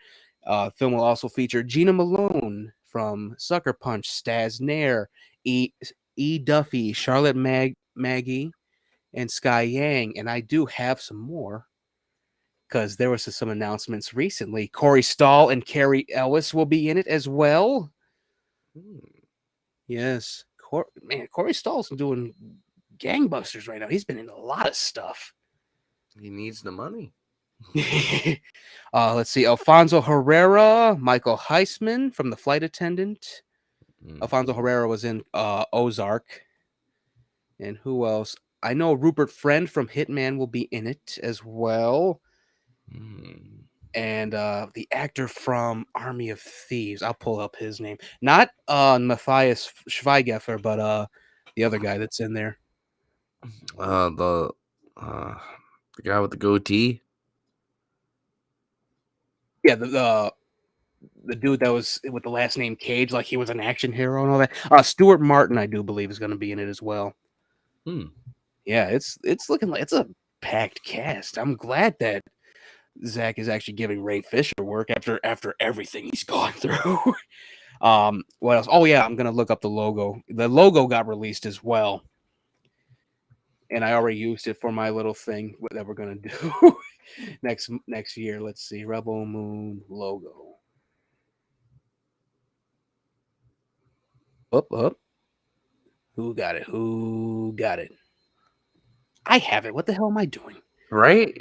Film will also feature Gina Malone from Sucker Punch, Staz Nair, E. Duffy, Charlotte Maggie, and Sky Yang. And I do have some more because there was some announcements recently. Corey Stahl and Carrie Ellis will be in it as well. Hmm. Yes, man, Corey Stahl's doing gangbusters right now. He's been in a lot of stuff. He needs the money. Let's see. Alfonso Herrera, Michael Heisman from The Flight Attendant. Mm. Alfonso Herrera was in Ozark. And who else? I know Rupert Friend from Hitman will be in it as well. Mm. And the actor from Army of Thieves. I'll pull up his name. Not Matthias Schweighöfer, but the other guy that's in there. Uh, the uh, the guy with the goatee. Yeah, the dude that was with the last name Cage, like he was an action hero and all that. Stuart Martin, I do believe, is going to be in it as well. Hmm. Yeah, it's looking like it's a packed cast. I'm glad that Zach is actually giving Ray Fisher work after everything he's gone through. What else? Oh yeah, I'm gonna look up the logo. The logo got released as well, and I already used it for my little thing that we're gonna do next year. Let's see, Rebel Moon logo. Up, up. Who got it? Who got it? I have it. What the hell am I doing? Right?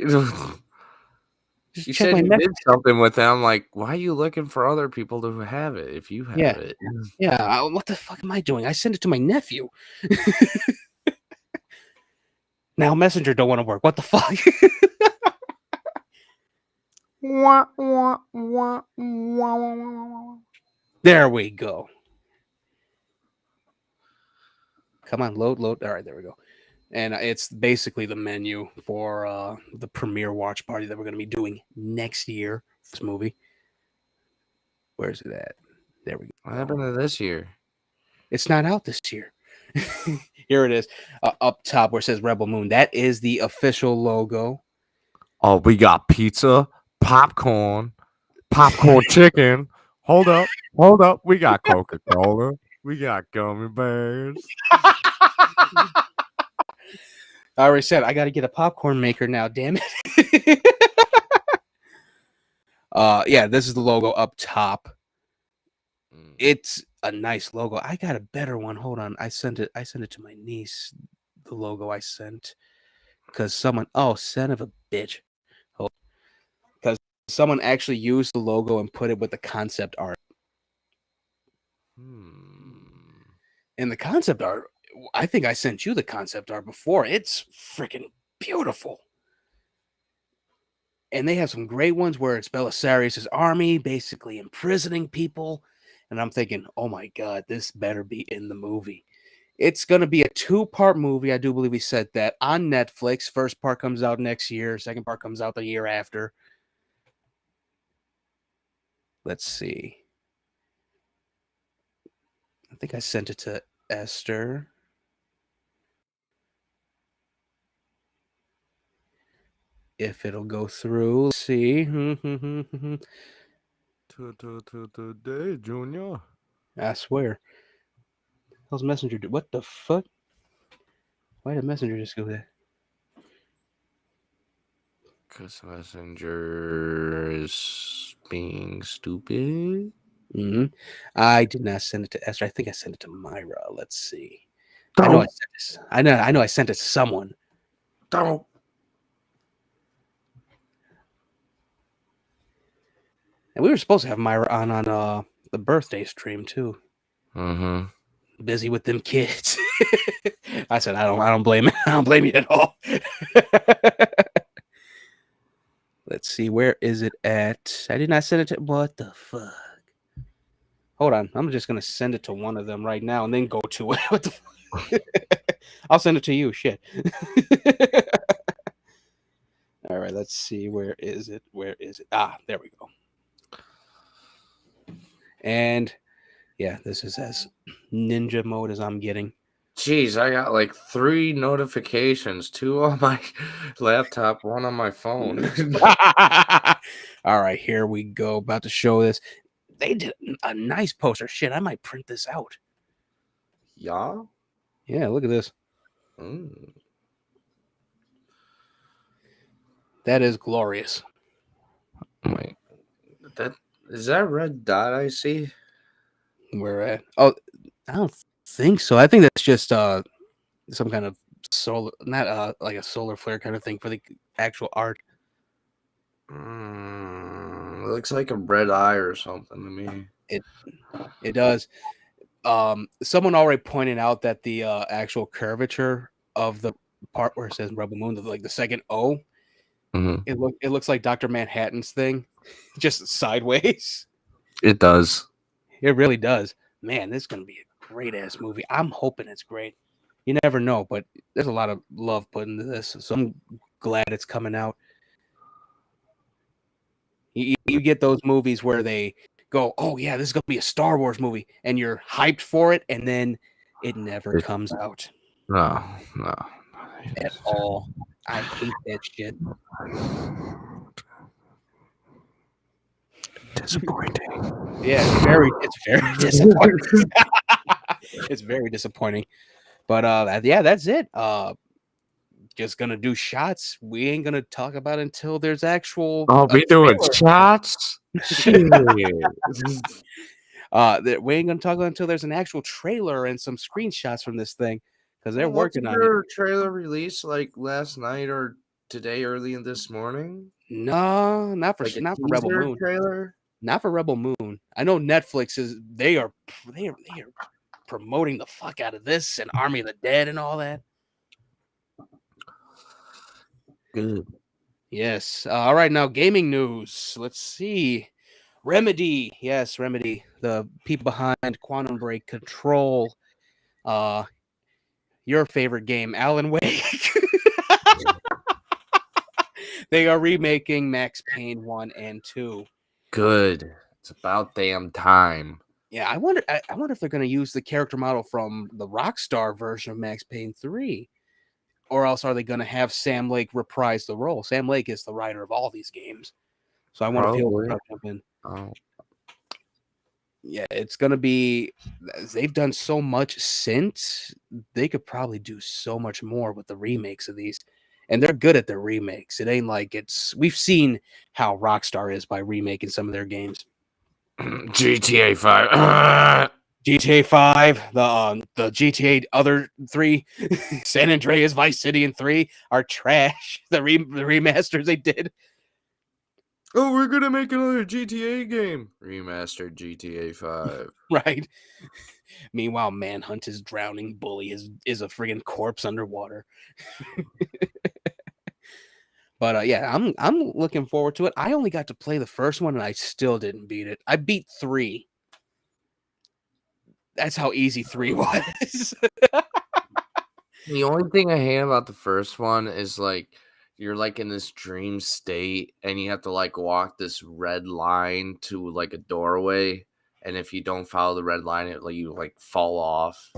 Just You check said my you message. did something with it. I'm like, why are you looking for other people to have it if you have Yeah, it? yeah. What the fuck am I doing? I sent it to my nephew. Now Messenger don't want to work. What the fuck? Wah, wah, wah, wah, wah, wah. There we go. Come on, load, load. All right, there we go. And it's basically the menu for the premiere watch party that we're going to be doing next year for this movie. Where's it at? There we What go. happened to this year? It's not out this year. Here it is, up top where it says Rebel Moon. That is the official logo. Oh, we got pizza, popcorn chicken. Hold up. We got Coca Cola. We got gummy bears. I already said I got to get a popcorn maker now. Damn it. Yeah, this is the logo up top. Mm. It's a nice logo. I got a better one. Hold on. I sent it to my niece. The logo I sent because someone, oh, son of a bitch. Because someone actually used the logo and put it with the concept art. Hmm. And the concept art, I think I sent you the concept art before. It's freaking beautiful. And they have some great ones where it's Belisarius' army basically imprisoning people. And I'm thinking, oh my God, this better be in the movie. It's going to be a two-part movie. I do believe we said that on Netflix. First part comes out next year. Second part comes out the year after. Let's see. I think I sent it to Esther. If it'll go through, let's see. Today, Junior. I swear. How's Messenger do? What the fuck? Why did Messenger just go there? Cause Messenger is being stupid. Mm-hmm. I did not send it to Esther. I think I sent it to Myra. Let's see. I know I Don't, sent this. I know I sent it to someone. don't. And we were supposed to have Myra on the birthday stream too. Mm-hmm. Busy with them kids. I said I don't blame I don't blame you at all. Let's see, where is it at? I did not send it to. What the fuck? Hold on, I'm just gonna send it to one of them right now and then go to it. What the? I'll send it to you. Shit. All right, let's see. Where is it? Where is it? Ah, there we go. And yeah, this is as ninja mode as I'm getting. Jeez, I got like 3 notifications, 2 on my laptop, 1 on my phone. All right, here we go. About to show this. They did a nice poster. Shit, I might print this out. Yeah? Yeah, look at this. Mm. That is glorious. Wait, that is that red dot I see? Where at? Oh, I don't think so. I think that's just some kind of solar, not like a solar flare kind of thing for the actual art. It looks like a red eye or something to me. It does. Someone already pointed out that the actual curvature of the part where it says Rebel Moon, like the second O, Mhm. it looks like Dr. Manhattan's thing, just sideways. It does. It really does. Man, this is gonna be a great ass movie. I'm hoping it's great. You never know, but there's a lot of love put into this, so I'm glad it's coming out. You get those movies where they go, "Oh yeah, this is gonna be a Star Wars movie," and you're hyped for it, and then it never It, comes out no, no. at all. I hate that shit. Disappointing. Yeah, it's very disappointing. It's very disappointing. But yeah, that's it. Just gonna do shots. We ain't gonna talk about it until there's actual I'll be doing trailer. shots. Shit. We ain't gonna talk about it until there's an actual trailer and some screenshots from this thing because they're working Wasn't on it. there a trailer released like last night or today, early in this morning? No, Like a not for Rebel teaser Moon. trailer? Not for Rebel Moon. I know Netflix is they are promoting the fuck out of this and Army of the Dead and all that. Good. Yes. All right, now gaming news. Let's see. Remedy, yes, Remedy, the people behind Quantum Break, Control, uh, your favorite game, Alan Wake. They are remaking Max Payne 1 and 2. Good. It's about damn time. Yeah, I wonder if they're going to use the character model from the Rockstar version of Max Payne 3, or else are they going to have Sam Lake reprise the role? Sam Lake is the writer of all these games, so I wonder if he'll Probably. jump in. Oh. Yeah, it's gonna be. They've done so much since they could probably do so much more with the remakes of these, and they're good at their remakes. It ain't like it's. We've seen how Rockstar is by remaking some of their games. GTA 5. GTA 5, the GTA other 3, San Andreas, Vice City, and 3 are trash. The remasters they did, Oh, we're gonna make another GTA game. Remastered GTA 5. right? Meanwhile, Manhunt is drowning. Bully is a friggin' corpse underwater. But yeah, I'm looking forward to it. I only got to play the first one and I still didn't beat it. I beat 3. That's how easy 3 was. The only thing I hate about the first one is like you're like in this dream state and you have to like walk this red line to like a doorway, and if you don't follow the red line, it like you like fall off.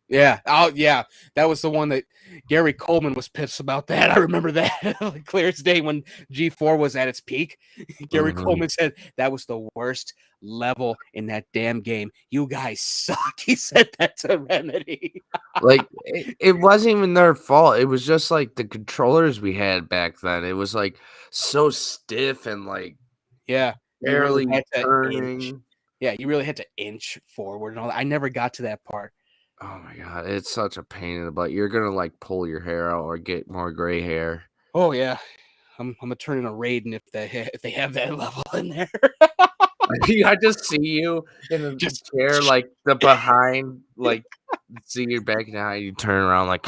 Yeah. Oh yeah. That was the one that Gary Coleman was pissed about that. I remember that like clear as day when G4 was at its peak. Gary Coleman said that was the worst level in that damn game. You guys suck. He said that to Remedy. Like it wasn't even their fault. It was just like the controllers we had back then. It was like so stiff and like Yeah. You really barely had to inch. turning. Yeah, you really had to inch forward and all that. I never got to that part. Oh my god, it's such a pain in the butt. You're gonna like pull your hair out or get more gray hair. Oh yeah. I'm gonna turn in a Raiden if they have that level in there. I just see you in a Just chair, like the behind, like See, you're back now. You turn around like,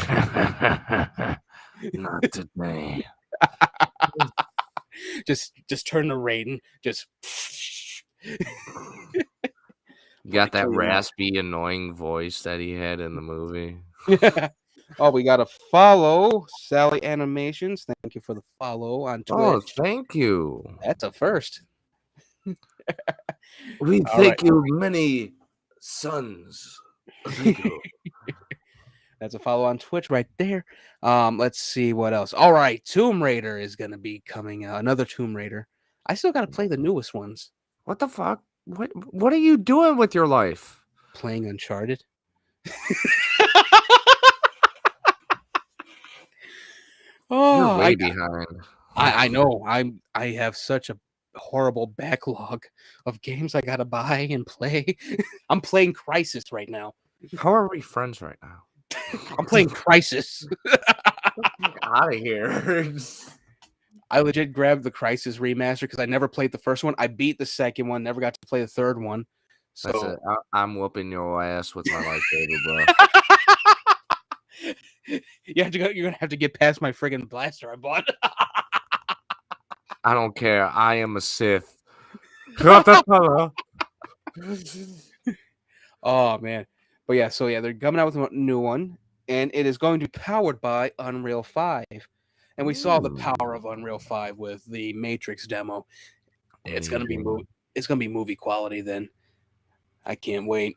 not today. Just turn the rating. Just You before I got that kill you all. raspy, annoying voice that he had in the movie. Oh, we got to follow Sally Animations. Thank you for the follow on Oh, Twitch. thank you. That's a first. We All right. thank you, many sons. Thank you. That's a follow on Twitch right there. Let's see what else. All right, Tomb Raider is gonna be coming out. Another Tomb Raider. I still gotta play the newest ones. What the fuck? What are you doing with your life? Playing Uncharted. You're Oh, way behind. I know. I have such a horrible backlog of games I gotta buy and play. I'm playing Crisis right now. How are we friends right now? I'm playing Crisis. Out of here. I legit grabbed the Crisis remaster because I never played the first one. I beat the second one, never got to play the third one. That's So it. I'm whooping your ass with my lightsaber, bro. you're gonna have to get past my friggin' blaster I bought. I don't care. I am a Sith. Cut the color. Oh man. But yeah, so yeah, they're coming out with a new one, and it is going to be powered by Unreal 5. And we saw the power of Unreal 5 with the Matrix demo. It's gonna be Amazing. it's gonna be movie quality then. I can't wait.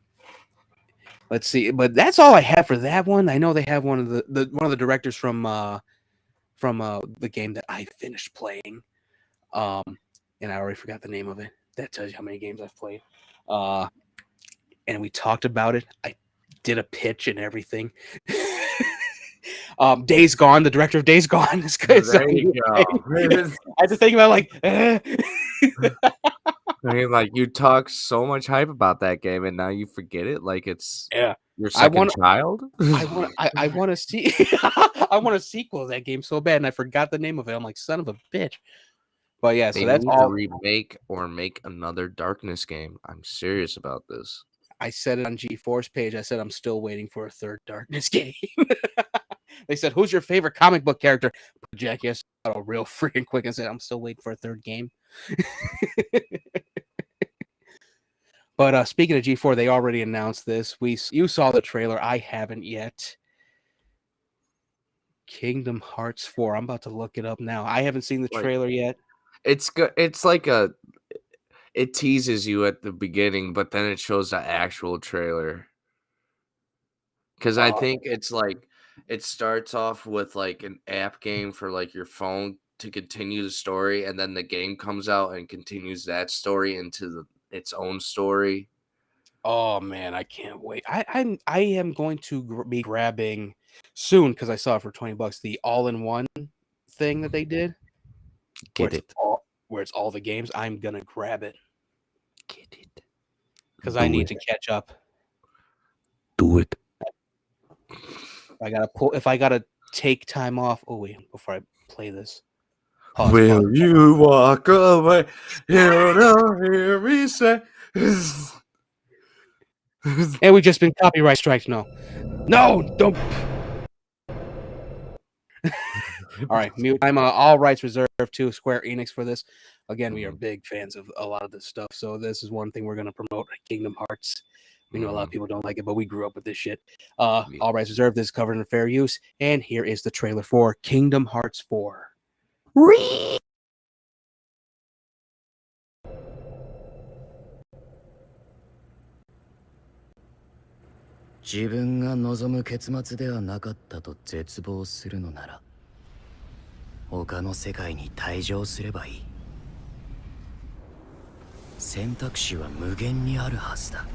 Let's see. But that's all I have for that one. I know they have one of the directors from the game that I finished playing. Um and I already forgot the name of it. That tells you how many games I've played. And we talked about it. I did a pitch and everything. Days Gone, the director of Days Gone is good. There you go. I had to think about like I mean, like you talk so much hype about that game, and now you forget it. Like it's yeah. your I second want child. I want to see I want a sequel to that game so bad and I forgot the name of it. I'm like son of a bitch. But yeah, They so that's need to all remake or make another Darkness game. I'm serious about this. I said it on G4's page. I said I'm still waiting for a third Darkness game. They said, "Who's your favorite comic book character?" Jackass real freaking quick and said, "I'm still waiting for a third game." But speaking of G4, they already announced this. You saw the trailer. I haven't yet. Kingdom Hearts 4. I'm about to look it up now. I haven't seen the Like trailer yet. it's good. It's like it teases you at the beginning, but then it shows the actual trailer. Because I Uh, think it's like it starts off with like an app game for like your phone to continue the story, and then the game comes out and continues that story into its own story. oh man, I can't wait. I am going to be grabbing soon because I saw it for $20 the all-in-one thing that they did Get it. where it's all the games. I'm gonna grab it Get it. because I Do need it. to catch up. Do it. If I gotta take time off. Oh wait, before I play this. Pause, pause. Will you walk away? You don't hear me say. And we've just been copyright strikes. No. No, don't. All right, mute. I'm all rights reserved to Square Enix for this. Again, we are big fans of a lot of this stuff, so this is one thing we're gonna promote. Kingdom Hearts. We know a lot of people don't like it, but we grew up with this shit. All rights reserved. This is covered under fair use, and here is the trailer for Kingdom Hearts 4. 自分が望む結末ではなかったと絶望するのなら他の世界に退場すればいい。選択肢は無限にあるはずだ。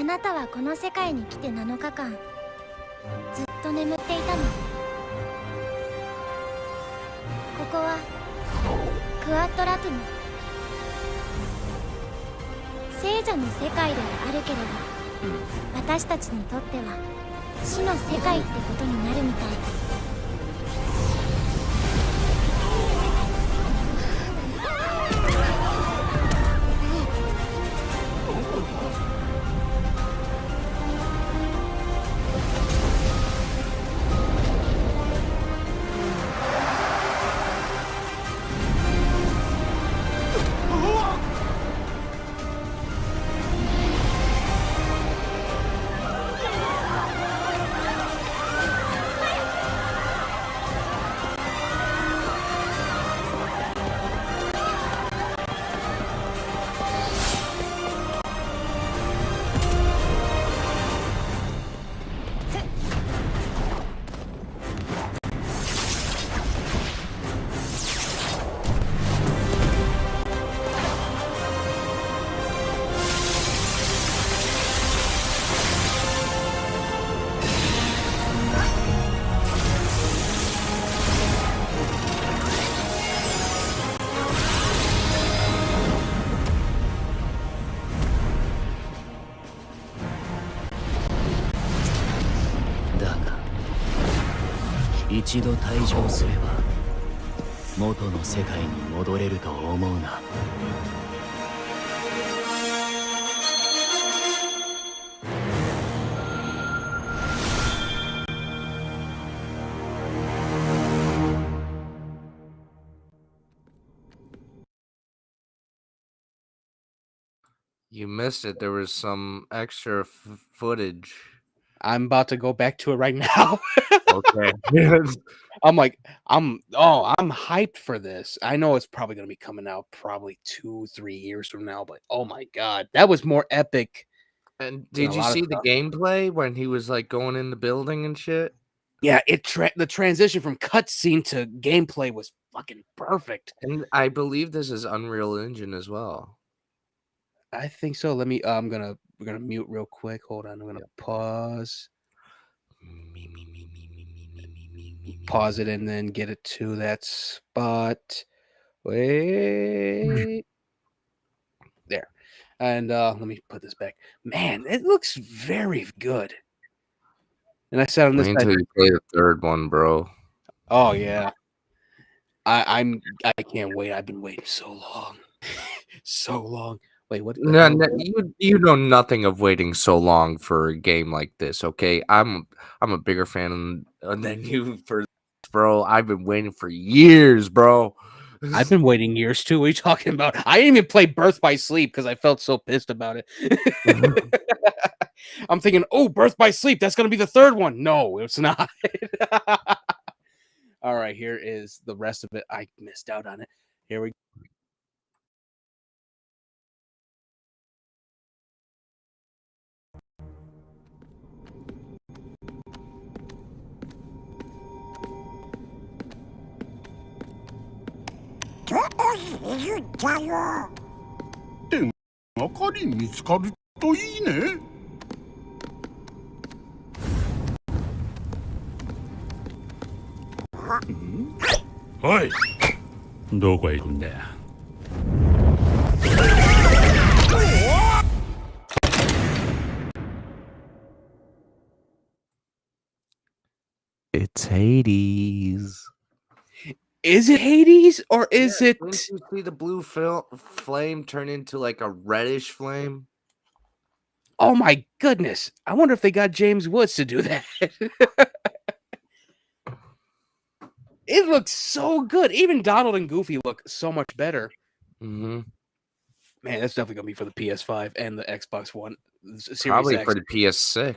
あなたはこの世界に来て7日間ずっと眠っていたの。ここはクワットラトゥム、聖者の世界ではあるけれど、私たちにとっては死の世界ってことになるみたい。一度退場すれば元の世界に戻れると思うな。You missed it. There was some extra footage. I'm about to go back to it right now. Okay. I'm hyped for this. I know it's probably going to be coming out probably 2-3 years from now, but oh my god, that was more epic. And than did a you lot of see the stuff. gameplay when he was like going in the building and shit? Yeah, the transition from cutscene to gameplay was fucking perfect. And I believe this is Unreal Engine as well. I think so. Let me. We're gonna mute real quick. Hold on. I'm gonna pause. Pause it and then get it to that spot. Wait. There. And let me put this back. Man, it looks very good. And I said on this Wait side. until you play the third one, bro. Oh yeah. I can't wait. I've been waiting so long. So long. Wait, what? No, you know nothing of waiting so long for a game like this, okay? I'm a bigger fan than you for this, bro. I've been waiting for years, bro. I've been waiting years too. What are you talking about? I didn't even play Birth by Sleep because I felt so pissed about it. I'm thinking, oh, Birth by Sleep. That's going to be the third one. No, it's not. All right, here is the rest of it. I missed out on it. Here we go. It's Hades. Is it Hades or is it? Didn't you see the blue flame turn into like a reddish flame? Oh my goodness! I wonder if they got James Woods to do that. It looks so good. Even Donald and Goofy look so much better. Mm-hmm. Man, that's definitely gonna be for the PS5 and the Xbox One Series Probably X. for the PS6.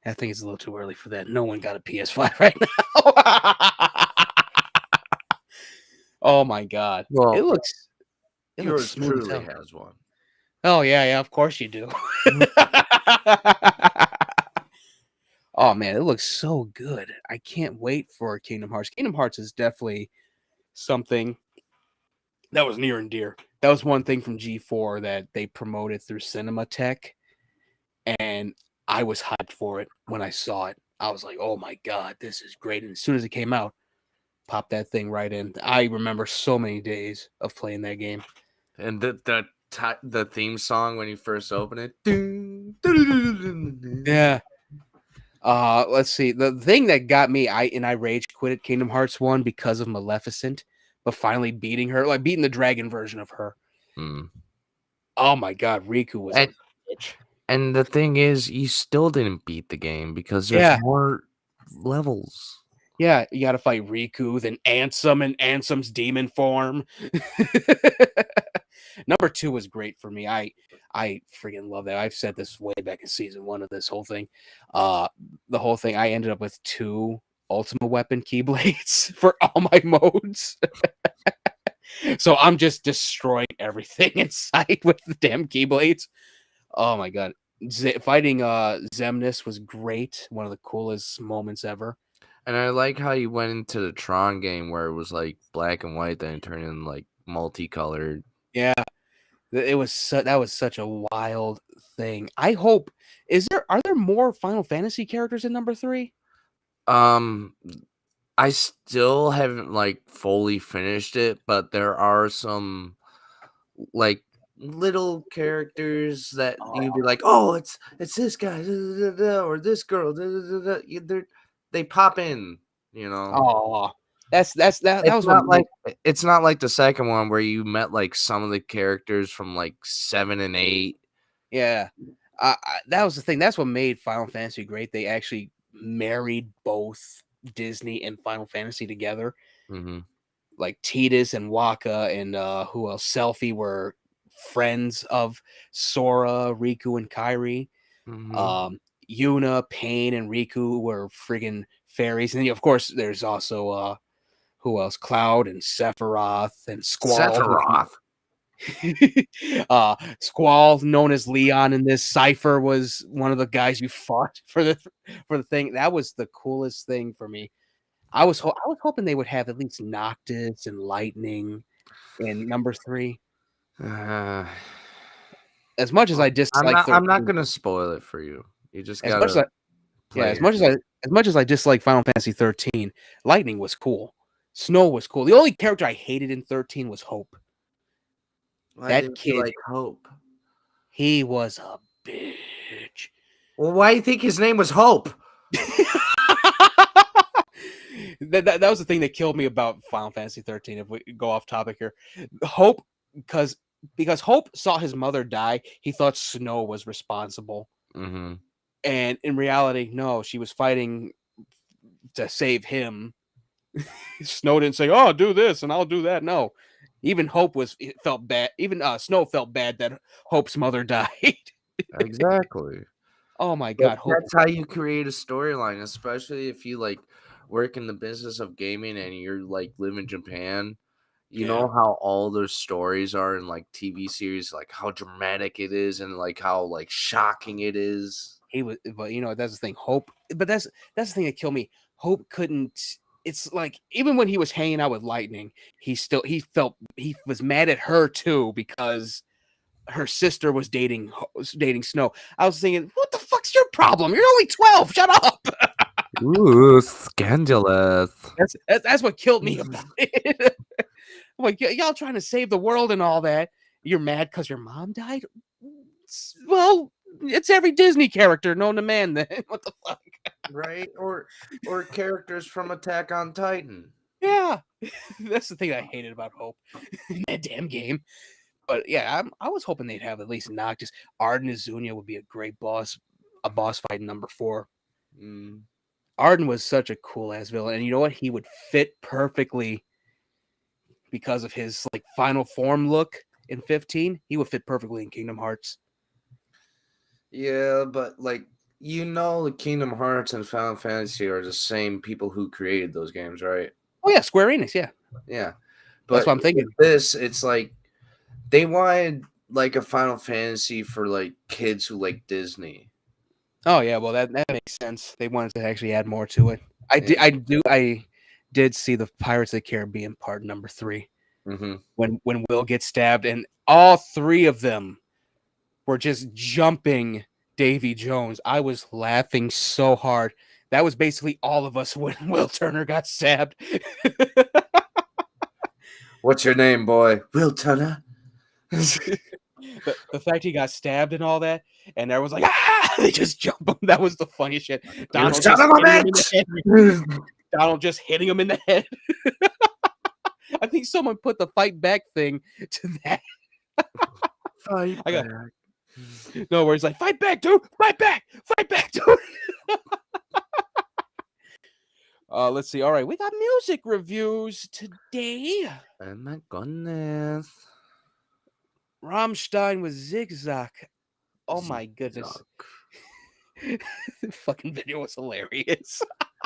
I think it's a little too early for that. No one got a PS5 right now. Oh my god! Well, it looks yours smooth as truly hell. has one. Oh yeah, of course you do. Oh man, it looks so good. I can't wait for Kingdom Hearts. Kingdom Hearts is definitely something that was near and dear That was one thing from G4 that they promoted through Cinematech, and I was hyped for it when I saw it. I was like, "Oh my god, this is great!" And as soon as it came out, popped that thing right in. I remember so many days of playing that game. And the theme song when you first open it. Yeah. Let's see. The thing that got me, I rage quitted Kingdom Hearts 1 because of Maleficent, but finally beating her, like beating the dragon version of her. Mm. Oh my god, Riku was a And, bitch. and the thing is, you still didn't beat the game because there's Yeah. more levels. Yeah, you gotta fight Riku, then Ansem and Ansem's demon form. Number 2 was great for me. I freaking love that. I've said this way back in season 1 of this whole thing. The whole thing, I ended up with 2 ultimate weapon keyblades for all my modes. So I'm just destroying everything inside with the damn keyblades. Oh my god. Fighting Zemnis was great. One of the coolest moments ever. And I like how you went into the Tron game where it was like black and white, then it turned in like multicolored. Yeah. It was that was such a wild thing. I hope are there more Final Fantasy characters in number 3? Um, I still haven't like fully finished it, but there are some like little characters that you'd be like, oh, it's this guy or this girl. They pop in, you know. Oh, that was what made, It's not like the second one where you met like some of the characters from like 7 and 8. yeah. That was the thing. That's what made Final Fantasy great. They actually married both Disney and Final Fantasy together. Mm-hmm. Like Tidus and Waka and who else? Selphie were friends of Sora, Riku, and Kairi. Mm-hmm. Yuna, Pain, and Riku were friggin' fairies. And of course, there's also who else? Cloud and Sephiroth and Squall. Sephiroth. Squall, known as Leon in this. Cypher was one of the guys you fought for the thing. That was the coolest thing for me. I was hoping they would have at least Noctis and Lightning in number 3. Uh, As much as I dislike 13, I'm not gonna spoil it for you. You just as much as gotta yeah, play it. as much as I dislike Final Fantasy 13, Lightning was cool. Snow was cool. The only character I hated in 13 was Hope. Why That didn't you kid, like Hope? he was a bitch. Well, why do you think his name was Hope? That was the thing that killed me about Final Fantasy 13. If we go off topic here, Hope, because Hope saw his mother die, he thought Snow was responsible, Mm-hmm. and in reality, no, she was fighting to save him. Snow didn't say, "Oh, do this and I'll do that." No, even Hope felt bad. Even Snow felt bad that Hope's mother died. Exactly. Oh my But god, Hope! that's how you create a storyline, especially if you like work in the business of gaming and you're like live in Japan. You Yeah. know how all those stories are in like TV series, like how dramatic it is and like how like shocking it is. He was, but that's the thing. Hope, but that's the thing that killed me. Hope couldn't. It's like even when he was hanging out with Lightning, he was mad at her too because her sister was dating Snow. I was thinking, what the fuck's your problem? You're only 12. Shut up. Ooh, scandalous. That's what killed me about it. I'm like, y'all trying to save the world and all that. You're mad because your mom died? Well, it's every Disney character known to man then. What the fuck? Right? Or characters from Attack on Titan. Yeah. That's the thing I hated about Hope in that damn game. But yeah, I was hoping they'd have at least Noctis. Arden Azunia would be a great a boss fight in number 4. Mm. Arden was such a cool ass villain, and you know what? He would fit perfectly because of his like final form look in 15. He would fit perfectly in Kingdom Hearts. Yeah, but like the Kingdom Hearts and Final Fantasy are the same people who created those games, right? Oh yeah, Square Enix, yeah. Yeah. That's But what I'm thinking. it's like they wanted like a Final Fantasy for like kids who like Disney. Oh yeah, well that makes sense. They wanted to actually add more to it. I did see the Pirates of the Caribbean part number 3. Mm-hmm. when Will gets stabbed, and all three of them were just jumping Davy Jones. I was laughing so hard. That was basically all of us when Will Turner got stabbed. What's your name, boy? Will Turner. The fact he got stabbed and all that, and everyone's like, ah! They just jump him. That was the funniest shit. You son of a bitch! Donald just hitting him in the head. I think someone put the fight back thing to that. Fight I got back. no words like fight back, dude, fight back, dude. Let's see. All right, we got music reviews today. Oh my goodness. Rammstein with Zigzag. Oh my goodness. The fucking video was hilarious.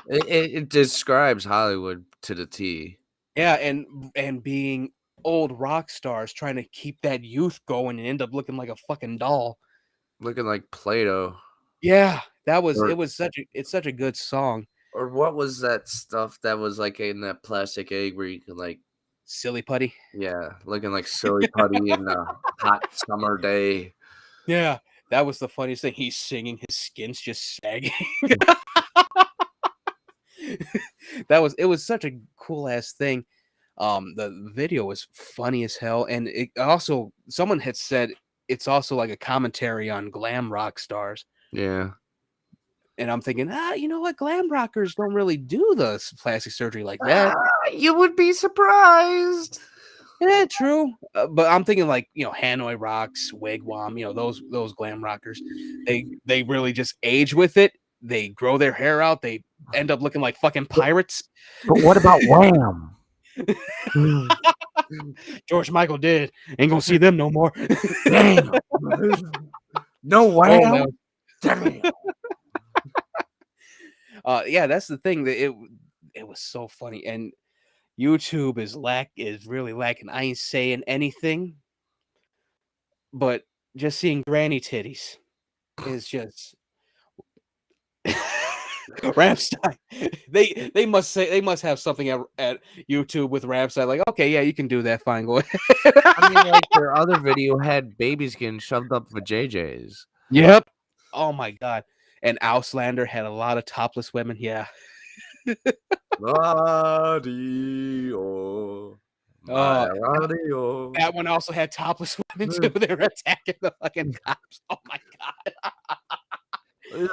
It describes Hollywood to the T. Yeah, and being old rock stars trying to keep that youth going and end up looking like a fucking doll. Looking like Play-Doh. Yeah, it was it's such a good song. Or what was that stuff that was like in that plastic egg where you could like Silly putty. yeah, looking like silly putty in a hot summer day. Yeah, that was the funniest thing. He's singing, his skin's just sagging. It was such a cool ass thing. The video was funny as hell, and it also someone had said it's also like a commentary on glam rock stars. Yeah. And I'm thinking, you know what? Glam rockers don't really do the plastic surgery like that. You would be surprised. Yeah, true. But I'm thinking like, Hanoi Rocks, Wigwam, those glam rockers. They really just age with it. They grow their hair out. They end up looking like fucking pirates. But what about Wham? George Michael did. Ain't gonna see them no more. Damn. No Wham. Damn. Yeah, that's the thing. That it was so funny, and YouTube is really lacking. I ain't saying anything, but just seeing granny titties is just Ramstein. They must have something at YouTube with Ramstein. Like, okay, yeah, you can do that. Fine, go ahead. I mean, like their other video had babies getting shoved up for JJ's. Yep. Oh my god. And Auslander had a lot of topless women. Yeah. Radio. Radio. That one also had topless women too. They were attacking the fucking cops. Oh my god.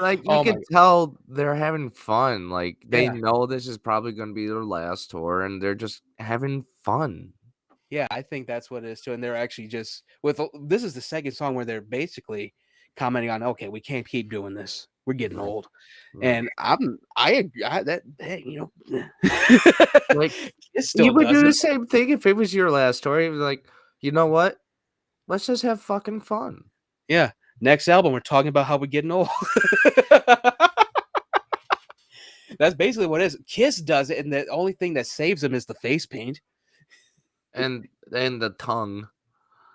Like you can tell they're having fun. Like they know this is probably going to be their last tour, and they're just having fun. Yeah, I think that's what it is too. And they're actually just this is the second song where they're basically commenting on, okay, we can't keep doing this. We're getting old. And I agree that like you would do the same thing if it was your last tour. It was like, you know what? Let's just have fucking fun. Yeah. Next album, we're talking about how we're getting old. That's basically what it is. Kiss does it, and the only thing that saves them is the face paint. And the tongue.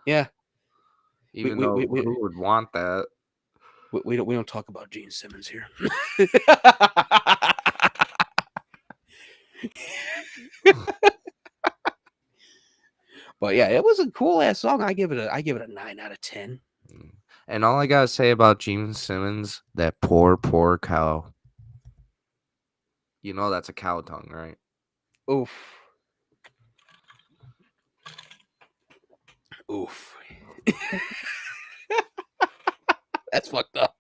Yeah. Even though who would want that? We don't talk about Gene Simmons here. But yeah, it was a cool ass song. I give it a 9 out of 10. And all I gotta say about Gene Simmons, that poor cow. You know that's a cow tongue, right? Oof. That's fucked up.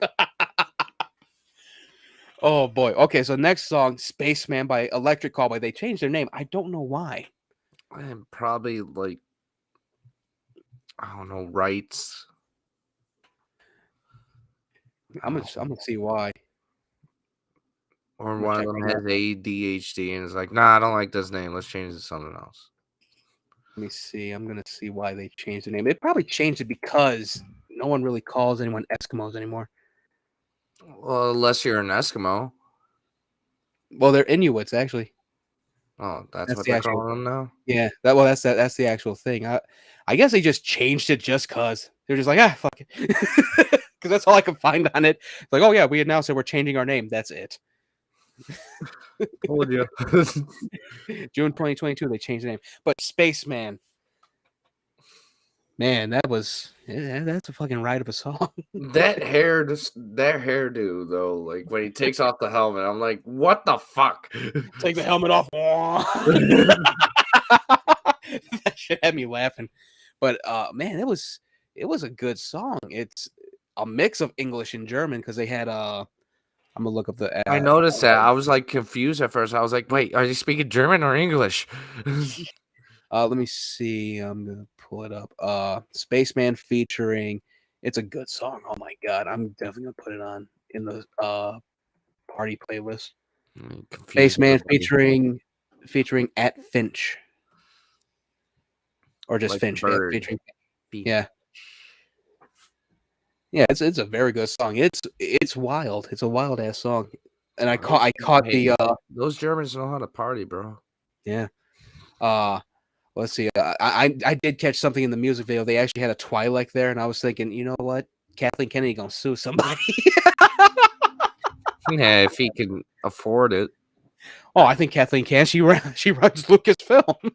Oh boy. Okay, so next song, Spaceman by Electric Callboy. They changed their name. I don't know why. And probably like I don't know, rights. I'm gonna see why. Or one of them has ADHD and is like, nah, I don't like this name. Let's change it to something else. Let me see. I'm gonna see why they changed the name. They probably changed it because no one really calls anyone Eskimos anymore. Well, unless you're an Eskimo. Well, they're Inuits actually. Oh, that's what they're calling them now? Yeah, that's the actual thing. I guess they just changed it just cause. They're just like, fuck it. Because that's all I can find on it. It's like, oh yeah, we announced that we're changing our name. That's it. Told you. June 2022, they changed the name. But Spaceman, Man, that's a fucking ride of a song. That hairdo though, like when he takes off the helmet, I'm like, what the fuck? Take the helmet off. That shit had me laughing. But man, it was a good song. It's a mix of English and German because they had I'm gonna look up the I noticed that. I was like confused at first. I was like, wait, are you speaking German or English? let me see. I'm gonna pull it up. Spaceman featuring. It's a good song. Oh my god, I'm definitely gonna put it on in the party playlist. Confused. Spaceman featuring at Finch. Or just Like Finch. bird. Featuring. Yeah. Yeah, it's a very good song. It's wild. It's a wild ass song. And I caught the those Germans know how to party, bro. yeah. Let's see. I did catch something in the music video. They actually had a Twi'lek there, and I was thinking, you know what? Kathleen Kennedy gonna sue somebody. Yeah, if he can afford it. Oh, I think Kathleen can. She runs Lucasfilm.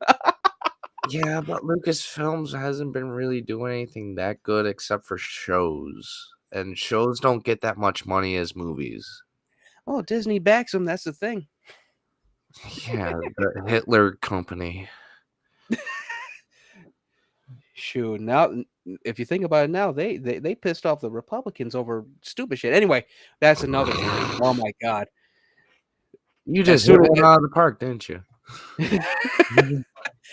Yeah, but Lucasfilms hasn't been really doing anything that good except for shows. And shows don't get that much money as movies. Oh, Disney backs them. That's the thing. Yeah, the Hitler company. Shoot, now if you think about it, now they pissed off the Republicans over stupid shit. Anyway, that's another thing. Oh my god, You just hit one out of the park, didn't you?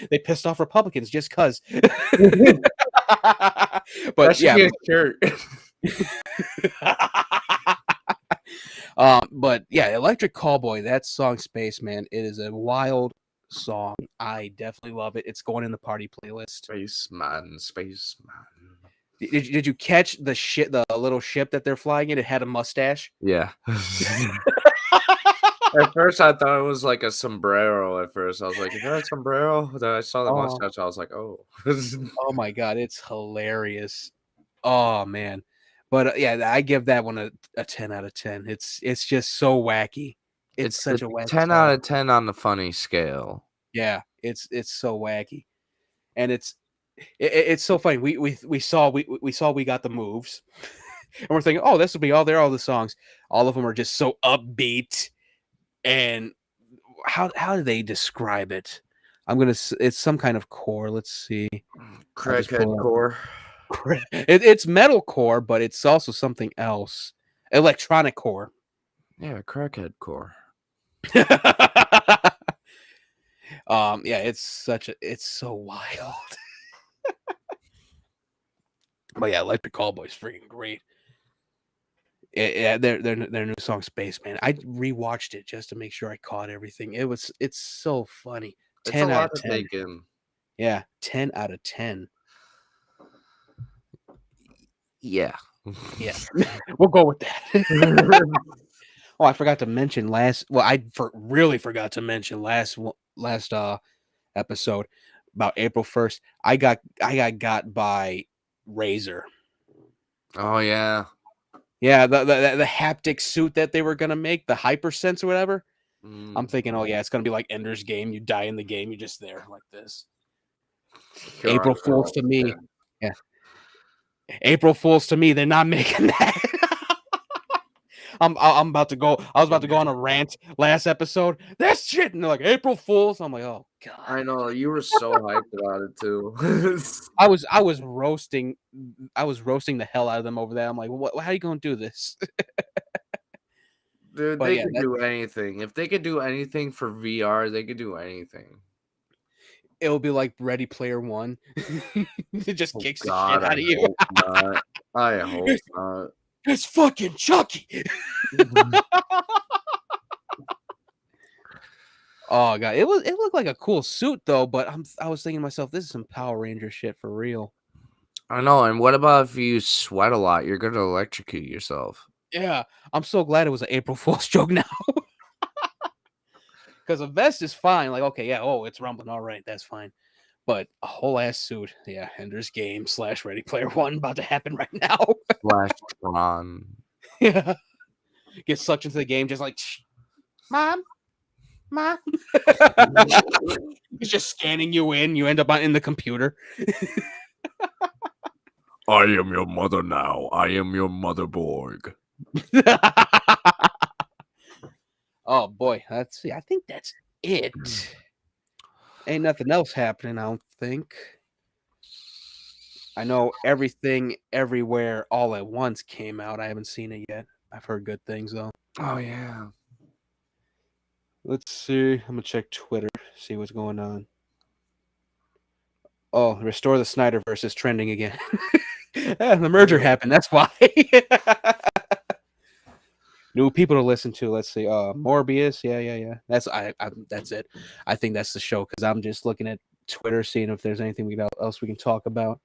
They pissed off Republicans just cause. But But yeah, be a shirt. but yeah, Electric Callboy, that song Spaceman, it is a wild song. I definitely love it. It's going in the party playlist. Spaceman. Did you catch the little ship that they're flying in? It had a mustache. Yeah. At first, I thought it was like a sombrero. At first, I was like, "Is that a sombrero?" Then I saw the mustache. I was like, "Oh." Oh my god, it's hilarious. Oh man, but yeah, I give that one a 10 out of 10. It's just so wacky. It's such a wacky 10 song. out of 10 on the funny scale. Yeah, it's so wacky, and it's so funny. We saw we got the moves, and we're thinking, oh, this will be all the songs. All of them are just so upbeat, and how do they describe it? It's some kind of core. Let's see, Crackhead core. It's metalcore, but it's also something else. Electronic core. Yeah, crackhead core. Yeah, it's so wild. But yeah, Electric Callboy's freaking great. Yeah, their new song Spaceman. I rewatched it just to make sure I caught everything. It's so funny. 10 out of 10. Take in. Yeah, 10 out of 10. Yeah. Yeah. We'll go with that. Oh, I forgot to mention really forgot to mention last episode about April 1st. I got by Razor. Oh yeah. Yeah, the haptic suit that they were gonna make, the hypersense or whatever. I'm thinking, oh yeah, it's gonna be like Ender's Game. You die in the game, you're just there like this. April Fools to me. Yeah. April Fools to me, they're not making that. I'm about to go. I was about to go on a rant last episode. That's shit, and they're like April Fools. I'm like, oh god. I know you were so hyped about it too. I was roasting the hell out of them over that. I'm like, how are you gonna do this? Dude, they could do anything. If they could do anything for VR, they could do anything. It'll be like Ready Player One. It just kicks the shit out of you. I hope not. It's fucking Chucky. Oh god, it looked like a cool suit though, but I was thinking to myself, this is some Power Ranger shit for real. I know, and what about if you sweat a lot? You're gonna electrocute yourself. Yeah, I'm so glad it was an April Fool's joke now. Because a vest is fine, like okay, yeah, oh, it's rumbling, all right, that's fine. But a whole ass suit, yeah, Ender's Game / Ready Player One about to happen right now. Tron. Yeah, get sucked into the game, just like, mom. It's just scanning you in. You end up in the computer. I am your mother now. I am your mother Borg. Oh boy, let's see. I think that's it. Ain't nothing else happening, I don't think. I know Everything Everywhere All at Once came out. I haven't seen it yet. I've heard good things though. Oh yeah. Let's see. I'm gonna check Twitter, see what's going on. Oh, Restore the Snyderverse is trending again. Yeah, the merger happened. That's why. New people to listen to. Let's see. Morbius. Yeah. That's it. I think that's the show because I'm just looking at Twitter, seeing if there's anything else we can talk about.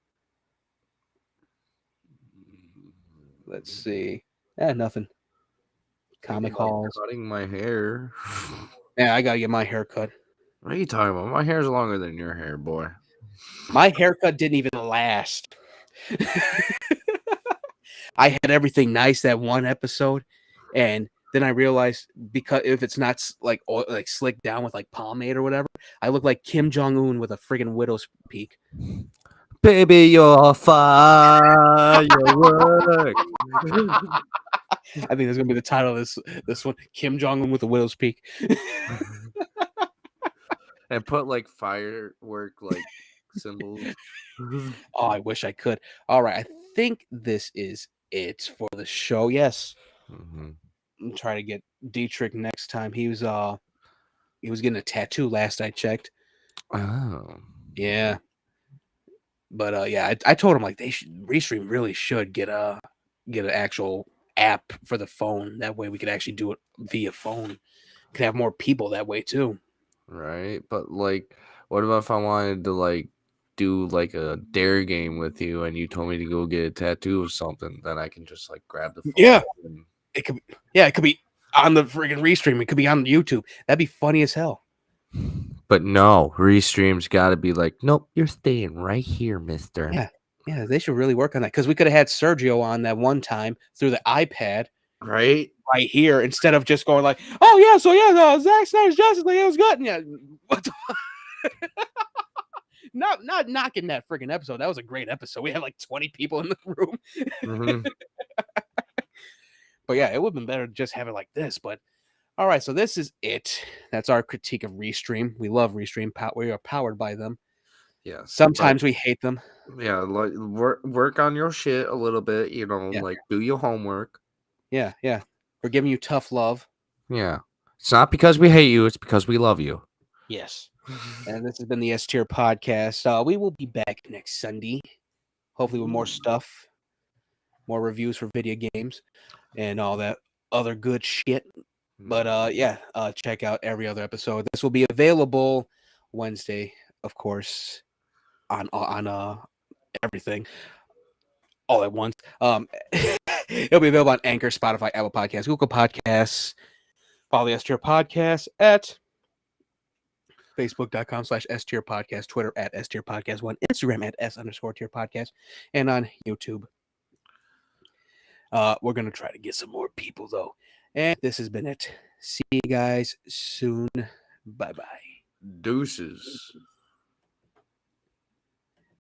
Let's see. Nothing. Comic halls. Cutting my hair. Yeah, I gotta get my hair cut. What are you talking about? My hair's longer than your hair, boy. My haircut didn't even last. I had everything nice that one episode, and then I realized because if it's not like slicked down with like pomade or whatever, I look like Kim Jong Un with a friggin' widow's peak. Baby, you're firework. I think that's gonna be the title of this one: Kim Jong Un with a widow's peak. And put like firework like symbols. Oh, I wish I could. All right, I think this is it for the show. Yes, I'm trying to get Dietrich next time. He was getting a tattoo last I checked. Oh. Yeah. But yeah, I told him like Restream really should get an actual app for the phone. That way we could actually do it via phone. Could have more people that way too. Right, but like, what about if I wanted to like do like a dare game with you, and you told me to go get a tattoo of something? Then I can just like grab the phone. Yeah, and... it could be on the friggin' Restream. It could be on YouTube. That'd be funny as hell. But no, Restream's got to be like, nope, you're staying right here, Mister. Yeah, they should really work on that because we could have had Sergio on that one time through the iPad. Right here, instead of just going like, oh yeah, so yeah, Zack Snyder's Justice League, it was good. Yeah, what the not knocking that friggin' episode. That was a great episode. We had like 20 people in the room. But yeah, it would have been better to just have it like this. But all right, so this is it. That's our critique of Restream. We love Restream. We are powered by them. Yeah. Sometimes we hate them. Yeah, like work on your shit a little bit, like do your homework. Yeah. We're giving you tough love. Yeah. It's not because we hate you, it's because we love you. Yes. And this has been the S-Tier Podcast. We will be back next Sunday, hopefully with more stuff, more reviews for video games, and all that other good shit. But check out every other episode. This will be available Wednesday, of course, on everything all at once. It'll be available on Anchor, Spotify, Apple Podcasts, Google Podcasts. Follow the S-Tier Podcast at Facebook.com/S-TierPodcast, Twitter at S-TierPodcast1, Instagram at S_TierPodcast, and on YouTube. We're going to try to get some more people, though. And this has been it. See you guys soon. Bye-bye. Deuces.